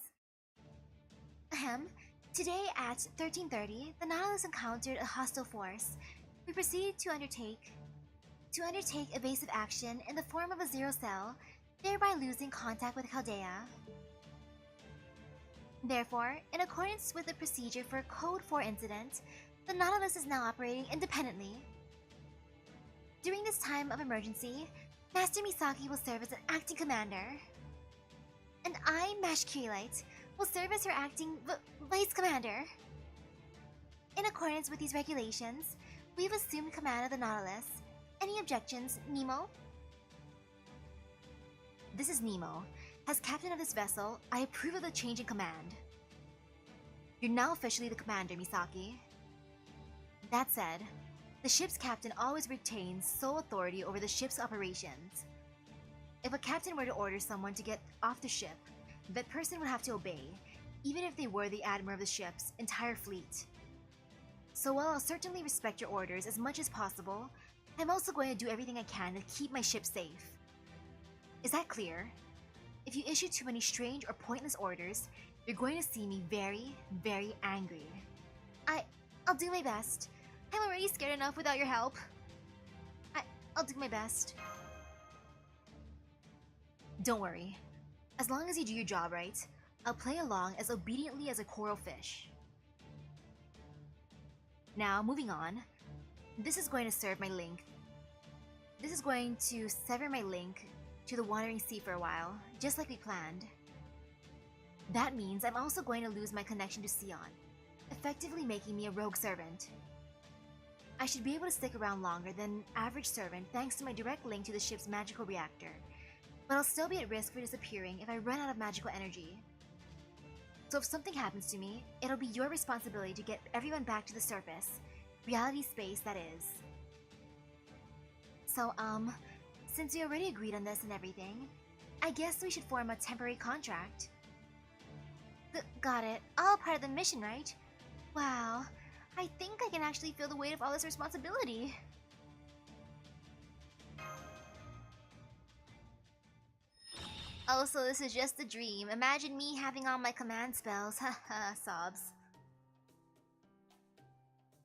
Ahem. Today at 13:30, the Nautilus encountered a hostile force. We proceeded to undertake evasive action in the form of a zero cell, thereby losing contact with Chaldea. Therefore, in accordance with the procedure for Code 4 incident, the Nautilus is now operating independently. During this time of emergency, Master Misaki will serve as an acting commander. And I, Mash Kirite, will serve as her acting vice commander. In accordance with these regulations, we've assumed command of the Nautilus. Any objections, Nemo? This is Nemo. As captain of this vessel, I approve of the change in command. You're now officially the commander, Misaki. That said, the ship's captain always retains sole authority over the ship's operations. If a captain were to order someone to get off the ship, that person would have to obey, even if they were the admiral of the ship's entire fleet. So while I'll certainly respect your orders as much as possible, I'm also going to do everything I can to keep my ship safe. Is that clear? If you issue too many strange or pointless orders, you're going to see me very, very angry. I'll do my best. I'm already scared enough without your help. I'll do my best. Don't worry. As long as you do your job right, I'll play along as obediently as a coral fish. Now, moving on. This is going to sever my link to the wandering sea for a while, just like we planned. That means I'm also going to lose my connection to Sion, effectively making me a rogue servant. I should be able to stick around longer than average servant thanks to my direct link to the ship's magical reactor, but I'll still be at risk for disappearing if I run out of magical energy. So if something happens to me, it'll be your responsibility to get everyone back to the surface. Reality space, that is. So, since we already agreed on this and everything, I guess we should form a temporary contract. Got it. All part of the mission, right? Wow. I think I can actually feel the weight of all this responsibility. Also, this is just a dream. Imagine me having all my command spells. Haha, sobs.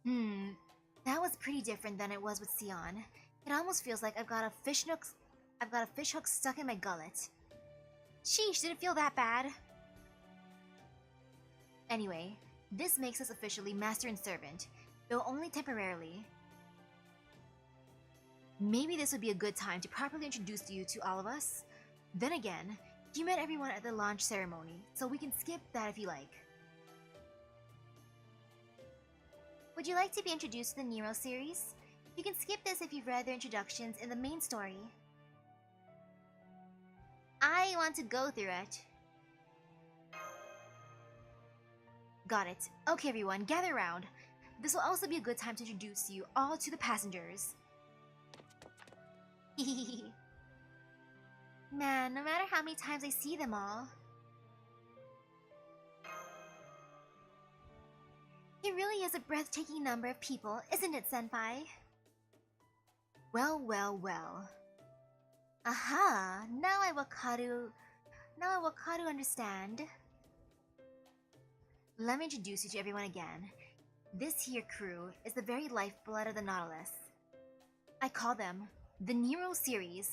That was pretty different than it was with Sion. It almost feels like I've got a fish hook stuck in my gullet. Sheesh, did it feel that bad? Anyway, this makes us officially master and servant, though only temporarily. Maybe this would be a good time to properly introduce you to all of us. Then again, you met everyone at the launch ceremony, so we can skip that if you like. Would you like to be introduced to the Nero series? You can skip this if you've read their introductions in the main story. I want to go through it. Got it. Okay everyone, gather around. This will also be a good time to introduce you all to the passengers. Man, no matter how many times I see them all. It really is a breathtaking number of people, isn't it, Senpai? Well, well, well. Aha! Now I will understand. Let me introduce you to everyone again. This here crew is the very lifeblood of the Nautilus. I call them the Nero series.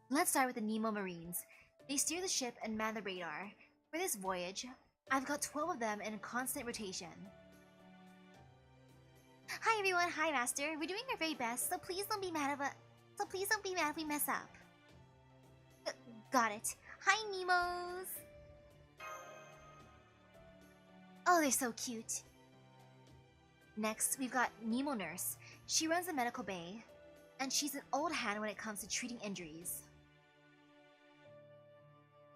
Let's start with the Nemo Marines. They steer the ship and man the radar. For this voyage, I've got 12 of them in constant rotation. Hi everyone, hi Master. We're doing our very best, so please don't be mad if we mess up. Got it. Hi Nemos. Oh, they're so cute. Next, we've got Nemo Nurse. She runs the medical bay. and she's an old hand when it comes to treating injuries.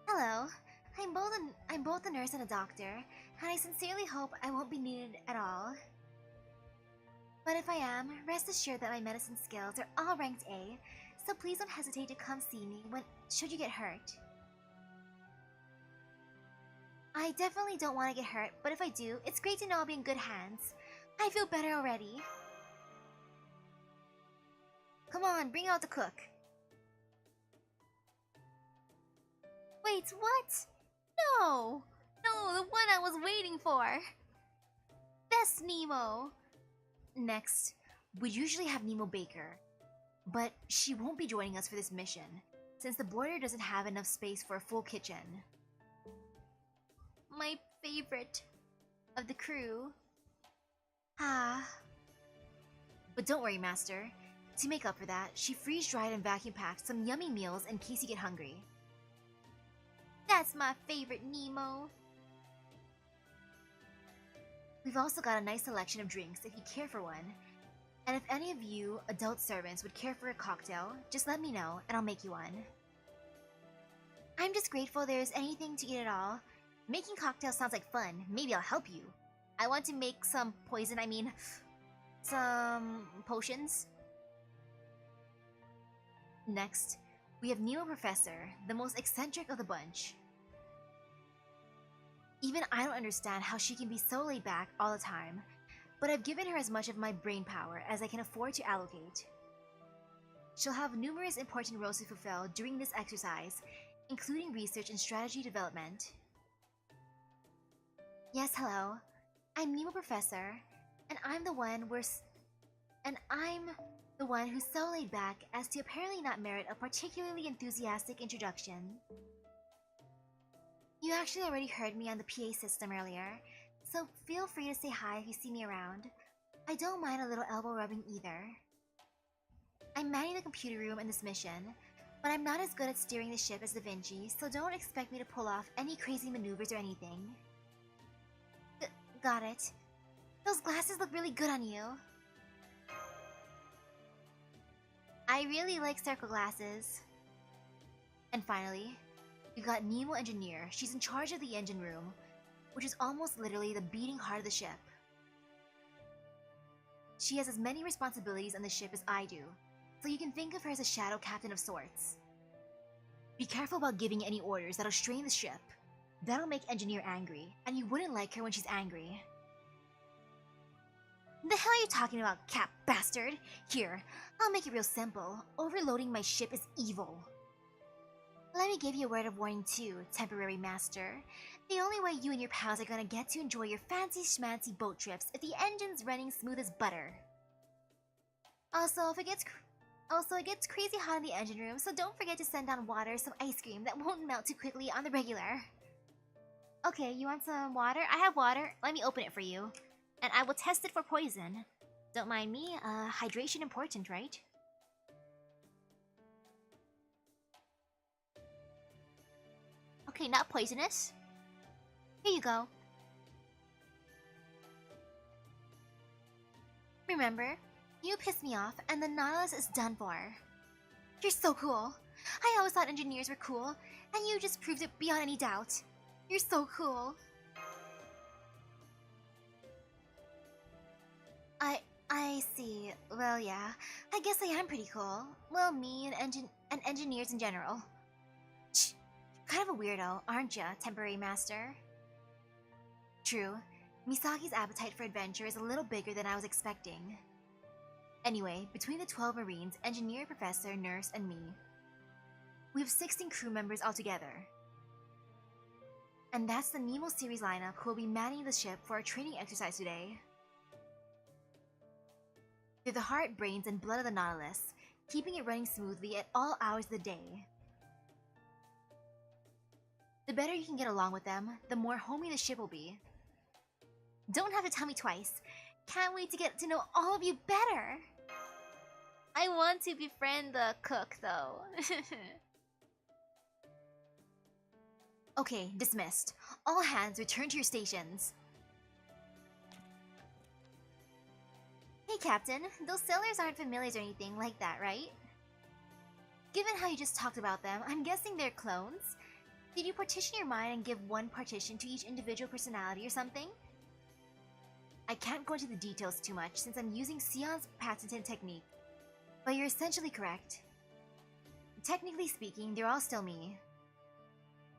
Hello, I'm both a nurse and a doctor, and I sincerely hope I won't be needed at all. But if I am, rest assured that my medicine skills are all ranked A, so please don't hesitate to come see me should you get hurt. I definitely don't want to get hurt, but if I do, it's great to know I'll be in good hands. I feel better already. Come on, bring out the cook. Wait, what? No! No, the one I was waiting for! Best Nemo! Next, we usually have Nemo Baker, but she won't be joining us for this mission, since the border doesn't have enough space for a full kitchen. My favorite of the crew. Ah. But don't worry, Master. To make up for that, she freeze-dried and vacuum-packed some yummy meals in case you get hungry. That's my favorite, Nemo. We've also got a nice selection of drinks if you care for one. And if any of you adult servants would care for a cocktail, just let me know and I'll make you one. I'm just grateful there's anything to eat at all. Making cocktails sounds like fun. Maybe I'll help you. I want to make some some potions. Next, we have Nemo Professor, the most eccentric of the bunch. Even I don't understand how she can be so laid back all the time, but I've given her as much of my brain power as I can afford to allocate. She'll have numerous important roles to fulfill during this exercise, including research and strategy development. Yes, hello. I'm Nemo Professor, and I'm the one who's so laid back as to apparently not merit a particularly enthusiastic introduction. You actually already heard me on the PA system earlier, so feel free to say hi if you see me around. I don't mind a little elbow rubbing either. I'm manning the computer room in this mission, but I'm not as good at steering the ship as Da Vinci, so don't expect me to pull off any crazy maneuvers or anything. Got it. Those glasses look really good on you. I really like circle glasses. And finally, we got Nemo Engineer. She's in charge of the engine room, which is almost literally the beating heart of the ship. She has as many responsibilities on the ship as I do, so you can think of her as a shadow captain of sorts. Be careful about giving any orders that'll strain the ship. That'll make Engineer angry, and you wouldn't like her when she's angry. The hell are you talking about, cap bastard? Here, I'll make it real simple. Overloading my ship is evil. Let me give you a word of warning too, temporary master. The only way you and your pals are gonna get to enjoy your fancy schmancy boat trips if the engine's running smooth as butter. Also, it gets crazy hot in the engine room, so don't forget to send down water or some ice cream that won't melt too quickly on the regular. Okay, you want some water? I have water. Let me open it for you. And I will test it for poison. Don't mind me, hydration important, right? Okay, not poisonous. Here you go. Remember, you pissed me off and the Nautilus is done for. You're so cool. I always thought engineers were cool, and you just proved it beyond any doubt. You're so cool. I see. Well, yeah. I guess I am pretty cool. Well, me and engineers in general. Shh. You're kind of a weirdo, aren't ya, temporary master? True. Misaki's appetite for adventure is a little bigger than I was expecting. Anyway, between the 12 Marines, engineer, professor, nurse, and me, we have 16 crew members altogether. And that's the Nemo series lineup who will be manning the ship for our training exercise today. They're the heart, brains, and blood of the Nautilus, keeping it running smoothly at all hours of the day. The better you can get along with them, the more homey the ship will be. Don't have to tell me twice. Can't wait to get to know all of you better! I want to befriend the cook, though. Okay, dismissed. All hands return to your stations. Hey Captain, those sailors aren't familiars or anything like that, right? Given how you just talked about them, I'm guessing they're clones? Did you partition your mind and give one partition to each individual personality or something? I can't go into the details too much since I'm using Sion's patented technique, but you're essentially correct. Technically speaking, they're all still me.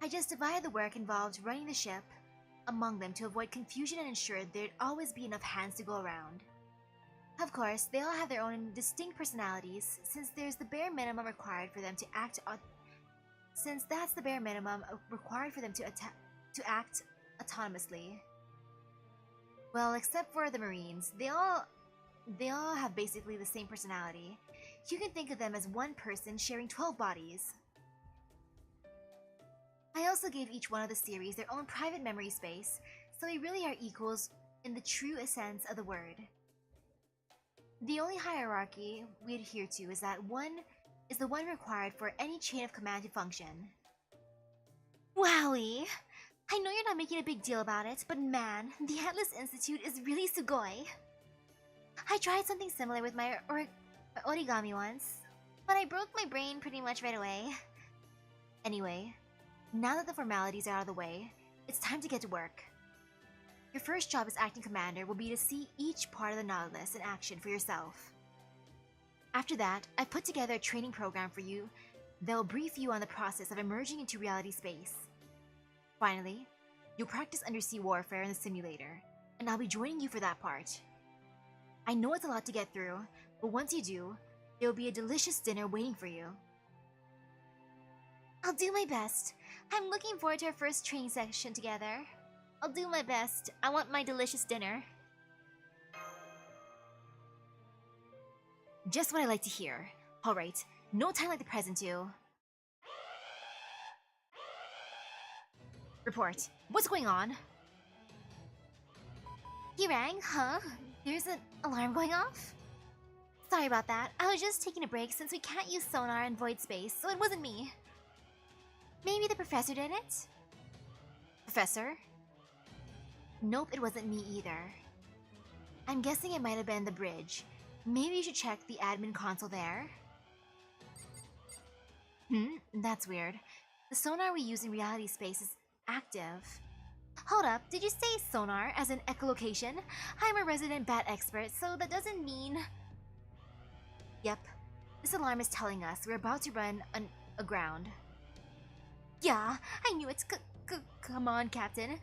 I just divided the work involved running the ship among them to avoid confusion and ensure there'd always be enough hands to go around. Of course, they all have their own distinct personalities, since there's the bare minimum required for them to act autonomously. Well, except for the Marines, they all have basically the same personality. You can think of them as one person sharing 12 bodies. I also gave each one of the series their own private memory space, so we really are equals in the true sense of the word. The only hierarchy we adhere to is the one required for any chain of command to function. Wowie! I know you're not making a big deal about it, but man, the Atlas Institute is really sugoi. I tried something similar with my origami once, but I broke my brain pretty much right away. Anyway, now that the formalities are out of the way, it's time to get to work. Your first job as acting commander will be to see each part of the Nautilus in action for yourself. After that, I've put together a training program for you that'll brief you on the process of emerging into reality space. Finally, you'll practice undersea warfare in the simulator, and I'll be joining you for that part. I know it's a lot to get through, but once you do, there will be a delicious dinner waiting for you. I'll do my best. I'm looking forward to our first training session together. I'll do my best. I want my delicious dinner. Just what I like to hear. Alright, no time like the present to... Report. What's going on? He rang, huh? There's an alarm going off? Sorry about that. I was just taking a break since we can't use sonar in void space, so it wasn't me. Maybe the professor did it? Professor? Nope, it wasn't me either. I'm guessing it might have been the bridge. Maybe you should check the admin console there. That's weird. The sonar we use in reality space is active. Hold up, did you say sonar as in echolocation? I'm a resident bat expert, so that doesn't mean... Yep, this alarm is telling us we're about to run aground. Yeah, I knew it. Come on, Captain.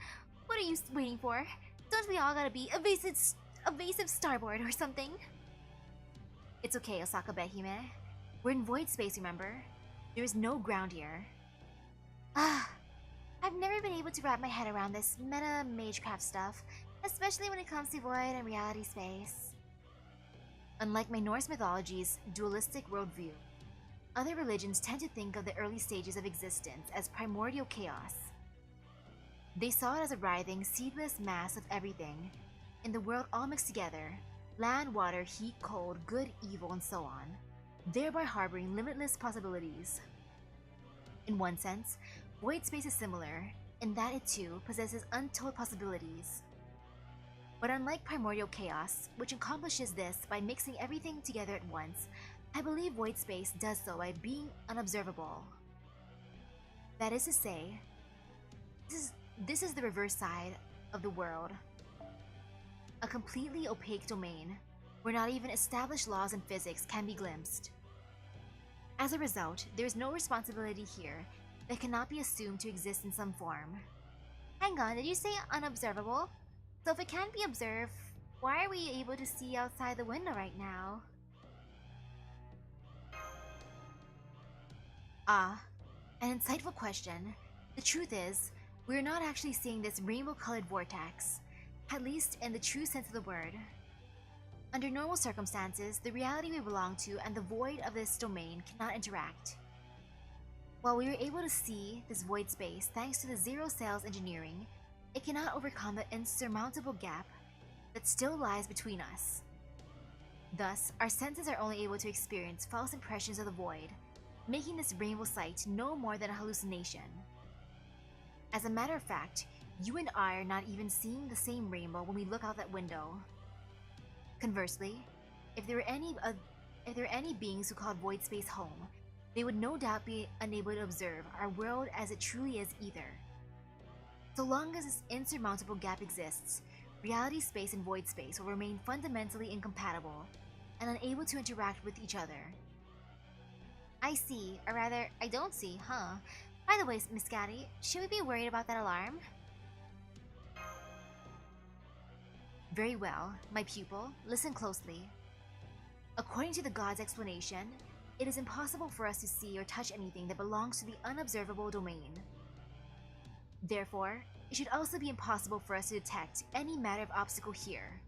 What are you waiting for? Don't we all gotta be evasive starboard or something? It's okay, Osaka Behime. We're in void space, remember? There is no ground here. I've never been able to wrap my head around this meta magecraft stuff, especially when it comes to void and reality space. Unlike my Norse mythology's dualistic worldview, other religions tend to think of the early stages of existence as primordial chaos. They saw it as a writhing, seedless mass of everything, in the world all mixed together, land, water, heat, cold, good, evil, and so on, thereby harboring limitless possibilities. In one sense, void space is similar, in that it too possesses untold possibilities. But unlike primordial chaos, which accomplishes this by mixing everything together at once, I believe void space does so by being unobservable. That is to say, this is the reverse side of the world. A completely opaque domain, where not even established laws in physics can be glimpsed. As a result, there is no responsibility here that cannot be assumed to exist in some form. Hang on, did you say unobservable? So if it can't be observed, why are we able to see outside the window right now? An insightful question. The truth is, we're not actually seeing this rainbow-colored vortex, at least in the true sense of the word. Under normal circumstances, the reality we belong to and the void of this domain cannot interact. While we were able to see this void space thanks to the zero-cells engineering, it cannot overcome the insurmountable gap that still lies between us. Thus, our senses are only able to experience false impressions of the void, making this rainbow sight no more than a hallucination. As a matter of fact, you and I are not even seeing the same rainbow when we look out that window. Conversely, If there were any beings who called void space home, they would no doubt be unable to observe our world as it truly is either. So long as this insurmountable gap exists, reality space and void space will remain fundamentally incompatible and unable to interact with each other. I see, or rather, I don't see, huh? By the way, Misaki, should we be worried about that alarm? Very well, my pupil, listen closely. According to the god's explanation, it is impossible for us to see or touch anything that belongs to the unobservable domain. Therefore, it should also be impossible for us to detect any matter of obstacle here,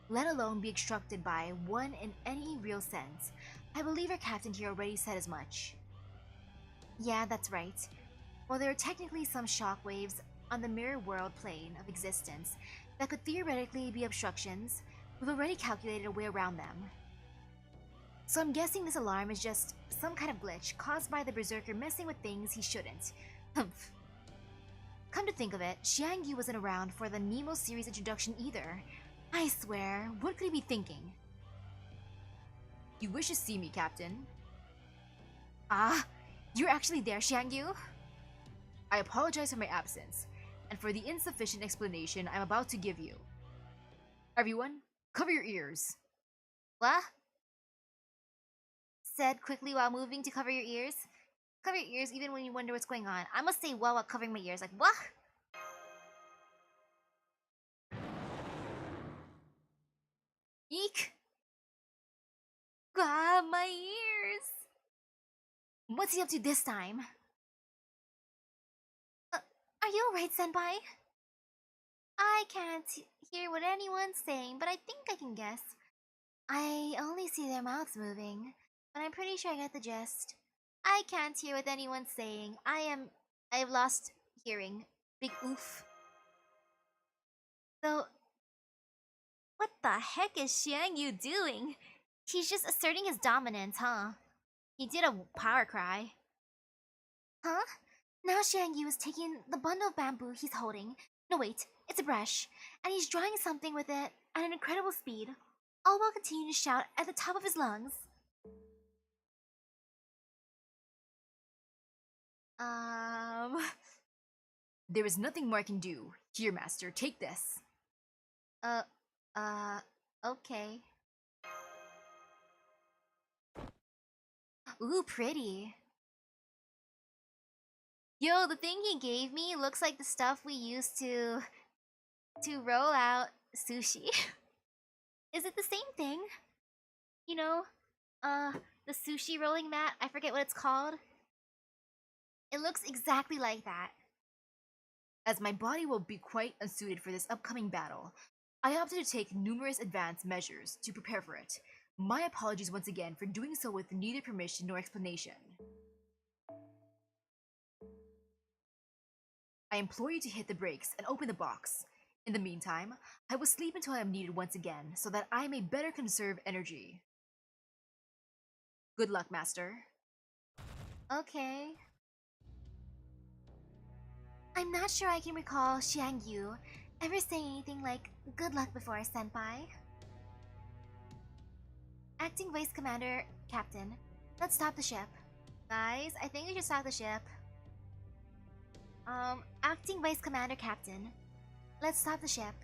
let alone be obstructed by one in any real sense. I believe our captain here already said as much. Yeah, that's right. While there are technically some shockwaves on the mirror world plane of existence that could theoretically be obstructions, we've already calculated a way around them. So I'm guessing this alarm is just some kind of glitch caused by the berserker messing with things he shouldn't. Humph. Come to think of it, Xiang Yu wasn't around for the Nemo series introduction either. I swear, what could he be thinking? You wish to see me, Captain? Ah, you're actually there, Xiang Yu? I apologize for my absence, and for the insufficient explanation I'm about to give you. Everyone, cover your ears. What? Said quickly while moving to cover your ears. Cover your ears even when you wonder what's going on. I must say well while covering my ears, like, what? Eek! Ah, my ears! What's he up to this time? Are you alright, Senpai? I can't hear what anyone's saying, but I think I can guess. I only see their mouths moving, but I'm pretty sure I get the gist. I can't hear what anyone's saying. I've lost hearing. Big oof. So, what the heck is Xiang Yu doing? He's just asserting his dominance, huh? He did a power cry. Huh? Now Xiang Yu is taking the bundle of bamboo he's holding. No wait, it's a brush. And he's drawing something with it at an incredible speed, all while continuing to shout at the top of his lungs. There is nothing more I can do. Here, Master, take this. Okay. Ooh, pretty. Yo, the thing he gave me looks like the stuff we use to roll out sushi. Is it the same thing? You know, the sushi rolling mat, I forget what it's called. It looks exactly like that. As my body will be quite unsuited for this upcoming battle, I opted to take numerous advanced measures to prepare for it. My apologies once again for doing so with neither permission nor explanation. I implore you to hit the brakes and open the box. In the meantime, I will sleep until I am needed once again, so that I may better conserve energy. Good luck, Master. Okay. I'm not sure I can recall Xiang Yu ever saying anything like good luck before, Senpai. Acting Vice Commander, Captain, let's stop the ship. Guys, I think we should stop the ship. Acting Vice Commander, Captain, let's stop the ship.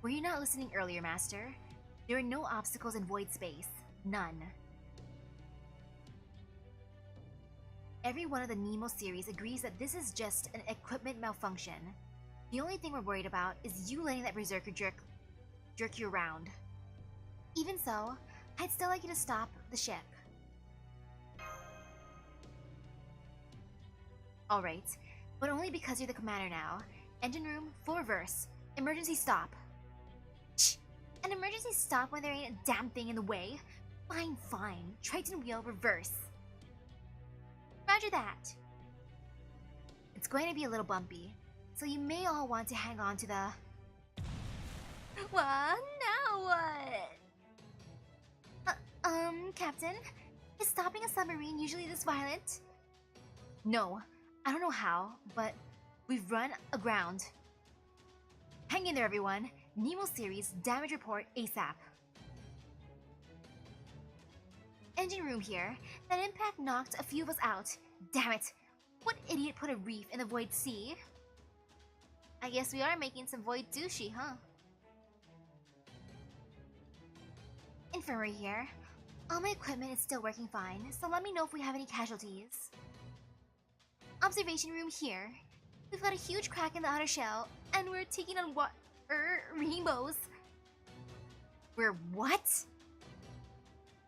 Were you not listening earlier, Master? There are no obstacles in void space. None. Every one of the Nemo series agrees that this is just an equipment malfunction. The only thing we're worried about is you letting that berserker jerk you around. Even so, I'd still like you to stop the ship. Alright, but only because you're the commander now. Engine room, full reverse. Emergency stop. Shh! An emergency stop when there ain't a damn thing in the way? Fine, fine. Triton wheel, reverse. Roger that. It's going to be a little bumpy, so you may all want to hang on to the... What? Now what? Captain? Is stopping a submarine usually this violent? No, I don't know how, but we've run aground. Hang in there, everyone. Nemo series damage report ASAP. Engine room here. That impact knocked a few of us out. Damn it! What idiot put a reef in the void sea? I guess we are making some void sushi, huh? Infirmary here. All my equipment is still working fine, so let me know if we have any casualties. Observation room here. We've got a huge crack in the outer shell, and we're taking on rainbows. We're what?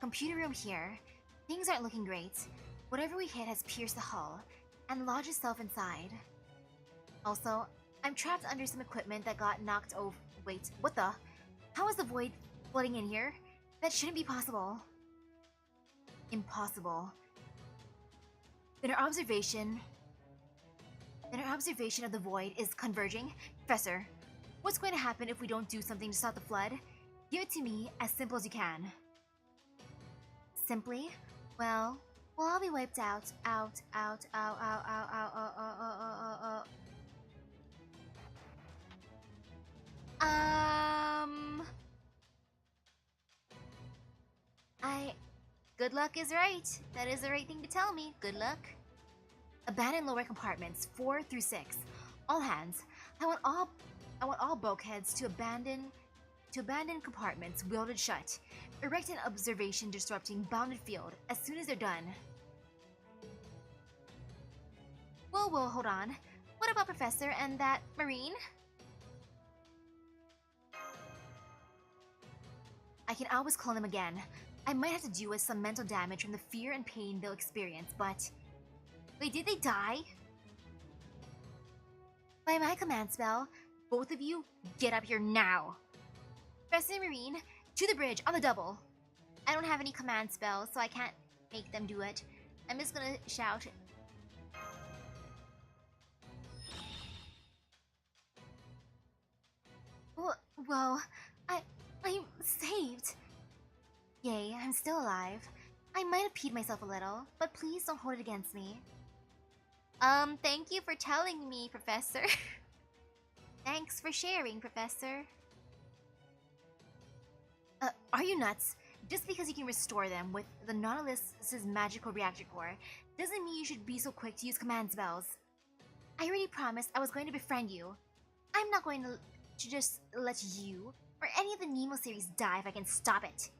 Computer room here. Things aren't looking great. Whatever we hit has pierced the hull, and lodged itself inside. Also, I'm trapped under some equipment that got knocked over. Wait, what the? How is the void flooding in here? That shouldn't be possible. Impossible. Then our observation of the void is converging. Professor, what's going to happen if we don't do something to stop the flood? Give it to me as simple as you can. Simply? Well, we'll all be wiped out. Good luck is right. That is the right thing to tell me. Good luck. Abandon lower compartments 4 through 6. All hands. I want all bulkheads to abandon compartments welded shut. Erect an observation disrupting bounded field as soon as they're done. Whoa, hold on. What about Professor and that Marine? I can always clone them again. I might have to deal with some mental damage from the fear and pain they'll experience, but... Wait, did they die? By my command spell, both of you, get up here now! Professor Marine, to the bridge, on the double! I don't have any command spells, so I can't make them do it. I'm just gonna shout. Whoa, I'm saved! Yay, I'm still alive. I might have peed myself a little, but please don't hold it against me. Thank you for telling me, Professor. Thanks for sharing, Professor. Are you nuts? Just because you can restore them with the Nautilus's magical reactor core doesn't mean you should be so quick to use command spells. I already promised I was going to befriend you. I'm not going to just let you or any of the Nemo series die if I can stop it.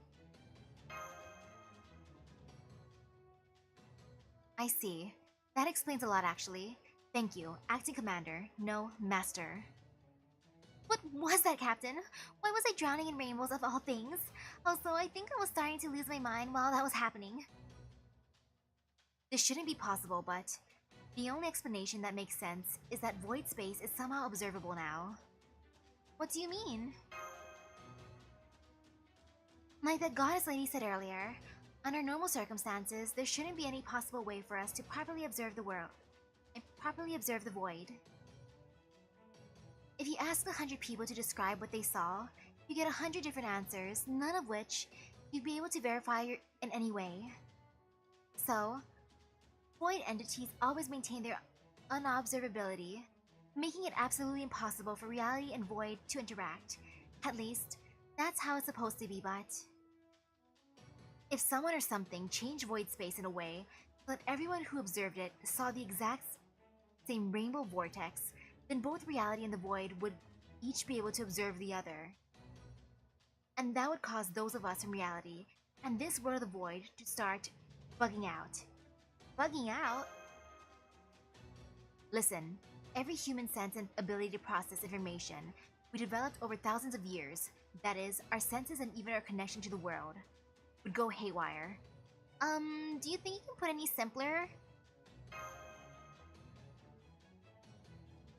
I see. That explains a lot, actually. Thank you, Acting Commander. No, Master. What was that, Captain? Why was I drowning in rainbows of all things? Also, I think I was starting to lose my mind while that was happening. This shouldn't be possible, but the only explanation that makes sense is that void space is somehow observable now. What do you mean? Like that goddess lady said earlier, under normal circumstances, there shouldn't be any possible way for us to properly observe the world and properly observe the void. If you ask 100 people to describe what they saw, you get 100 different answers, none of which you'd be able to verify in any way. So, void entities always maintain their unobservability, making it absolutely impossible for reality and void to interact. At least, that's how it's supposed to be, but... if someone or something changed void space in a way that everyone who observed it saw the exact same rainbow vortex, then both reality and the void would each be able to observe the other. And that would cause those of us from reality and this world of the void to start bugging out. Bugging out? Listen, every human sense and ability to process information we developed over thousands of years, that is, our senses and even our connection to the world, would go haywire. Do you think you can put any simpler?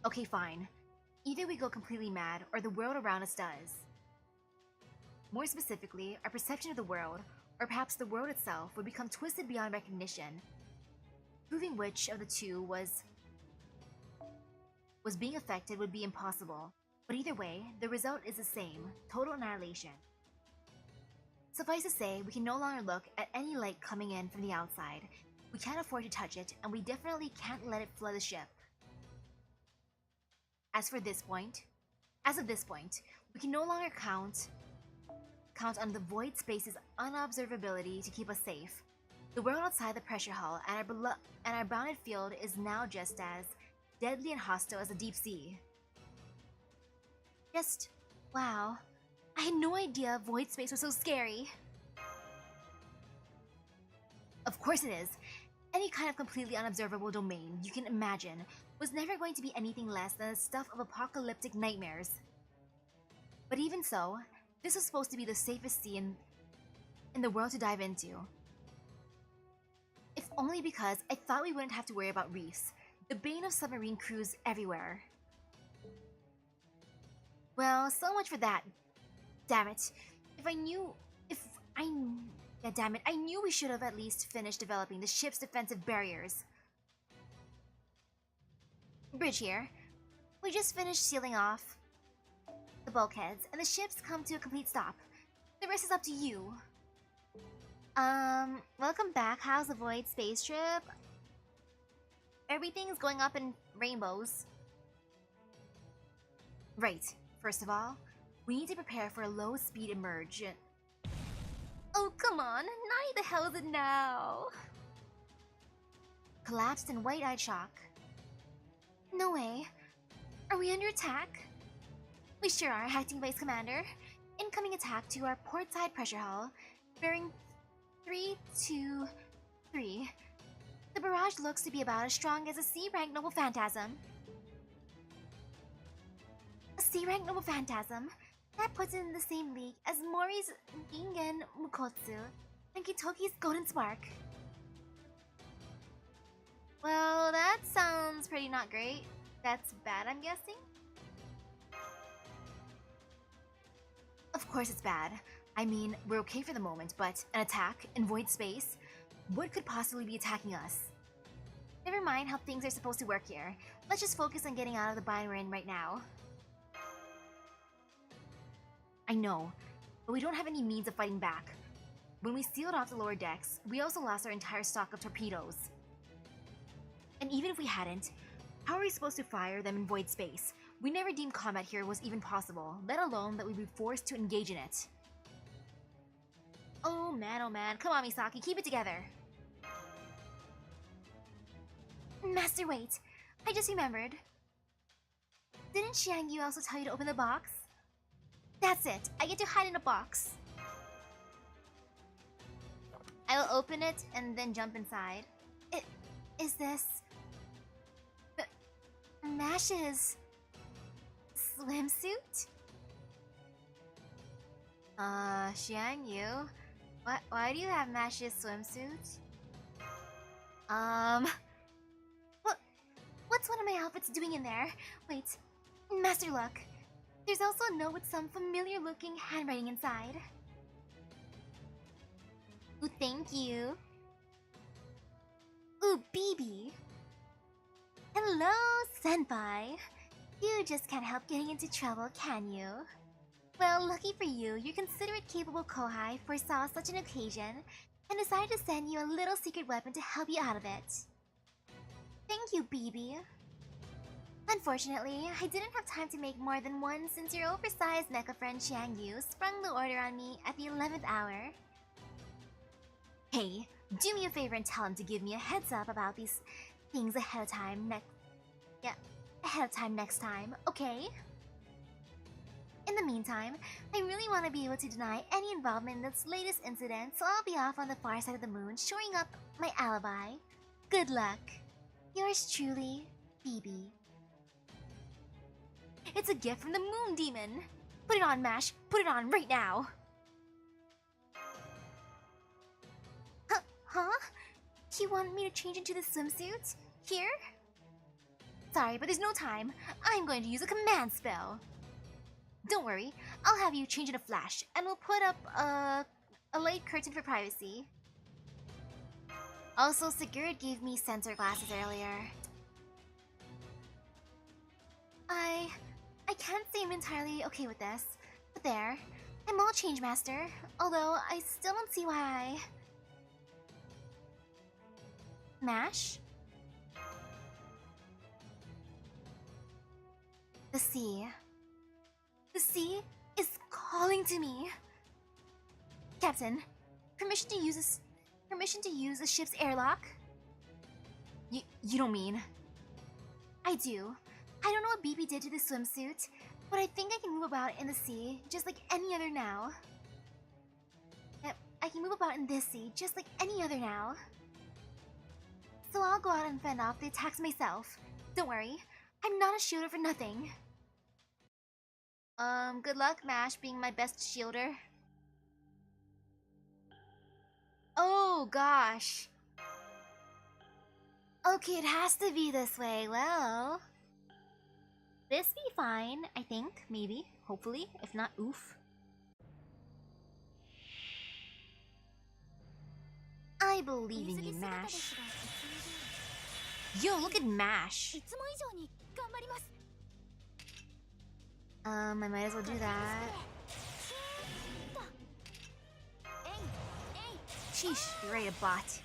Okay, fine. Either we go completely mad, or the world around us does. More specifically, our perception of the world, or perhaps the world itself, would become twisted beyond recognition. Proving which of the two was being affected would be impossible, but either way, the result is the same, total annihilation. Suffice to say, we can no longer look at any light coming in from the outside. We can't afford to touch it, and we definitely can't let it flood the ship. As of this point, We can no longer count on the void space's unobservability to keep us safe. The world outside the pressure hull and our bounded field is now just as deadly and hostile as the deep sea. Just, wow. I had no idea void space was so scary. Of course it is. Any kind of completely unobservable domain you can imagine was never going to be anything less than the stuff of apocalyptic nightmares. But even so, this was supposed to be the safest sea in the world to dive into. If only because I thought we wouldn't have to worry about reefs, the bane of submarine crews everywhere. Well, so much for that. Damn it. Damn it, I knew we should have at least finished developing the ship's defensive barriers. Bridge here. We just finished sealing off the bulkheads, and the ship's come to a complete stop. The rest is up to you. Welcome back. How's the void space trip? Everything's going up in rainbows. Right. First of all, we need to prepare for a low-speed emerge. Oh, come on. Not the hell is it now? Collapsed in wide-eyed shock. No way. Are we under attack? We sure are, Acting Vice Commander. Incoming attack to our portside pressure hull, bearing 323. The barrage looks to be about as strong as a C-rank Noble Phantasm. A C-rank Noble Phantasm? That puts it in the same league as Mori's Ingen Mukotsu and Kitoki's Golden Spark. Well, that sounds pretty not great. That's bad, I'm guessing? Of course it's bad. I mean, we're okay for the moment, but an attack in void space? What could possibly be attacking us? Never mind how things are supposed to work here. Let's just focus on getting out of the bind we're in right now. I know, but we don't have any means of fighting back. When we sealed off the lower decks, we also lost our entire stock of torpedoes. And even if we hadn't, how are we supposed to fire them in void space? We never deemed combat here was even possible, let alone that we'd be forced to engage in it. Oh man, come on Misaki, keep it together. Master, wait, I just remembered. Didn't Xiangyu also tell you to open the box? That's it, I get to hide in a box. I will open it and then jump inside. Is this... Mash's... swimsuit? Xiangyu? Why do you have Mash's swimsuit? What's one of my outfits doing in there? Wait, Master, look. There's also a note with some familiar-looking handwriting inside. Ooh, thank you. Ooh, BB. Hello, Senpai. You just can't help getting into trouble, can you? Well, lucky for you, your considerate, capable Kohai foresaw such an occasion and decided to send you a little secret weapon to help you out of it. Thank you, BB. Unfortunately, I didn't have time to make more than one since your oversized mecha friend Xiangyu sprung the order on me at the 11th hour. Hey, do me a favor and tell him to give me a heads up about these things ahead of time next time, okay? In the meantime, I really want to be able to deny any involvement in this latest incident, so I'll be off on the far side of the moon, shoring up my alibi. Good luck. Yours truly, BB. It's a gift from the Moon Demon! Put it on, Mash! Put it on right now! Huh? You want me to change into the swimsuit? Here? Sorry, but there's no time. I'm going to use a command spell. Don't worry, I'll have you change in a flash, and we'll put up a light curtain for privacy. Also, Sigurd gave me sensor glasses earlier. I can't say I'm entirely okay with this, but there. I'm all change master, although I still don't see why Mash? The sea. The sea calling to me. Captain, permission to use the ship's airlock? You don't mean? I do. I don't know what BB did to the swimsuit, but I think I can move about in the sea just like any other now. Yep, I can move about in this sea just like any other now. So I'll go out and fend off the attacks myself. Don't worry, I'm not a shielder for nothing. Good luck, MASH, being my best shielder. Oh, gosh. Okay, it has to be this way. Well, this be fine, I think. Maybe. Hopefully. If not, oof. I believe in you, MASH. Yo, look at MASH. I might as well do that. Sheesh, you're right, a bot.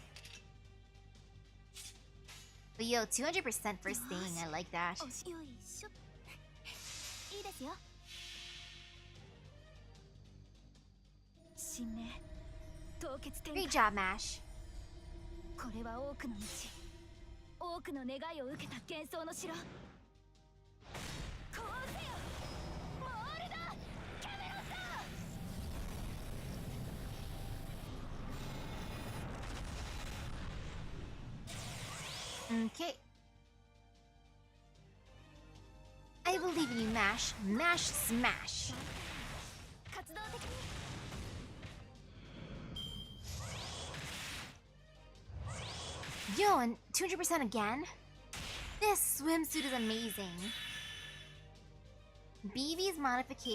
But yo, 200% first thing, I like that. Great job, MASH. これは多くの道、多くの願いを受けた幻想の城。こうせよ、モールだ、キャメロット。 Okay. I believe in you, MASH. MASH smash. 活動的に。 Yo, and 200% again? This swimsuit is amazing. BB's modification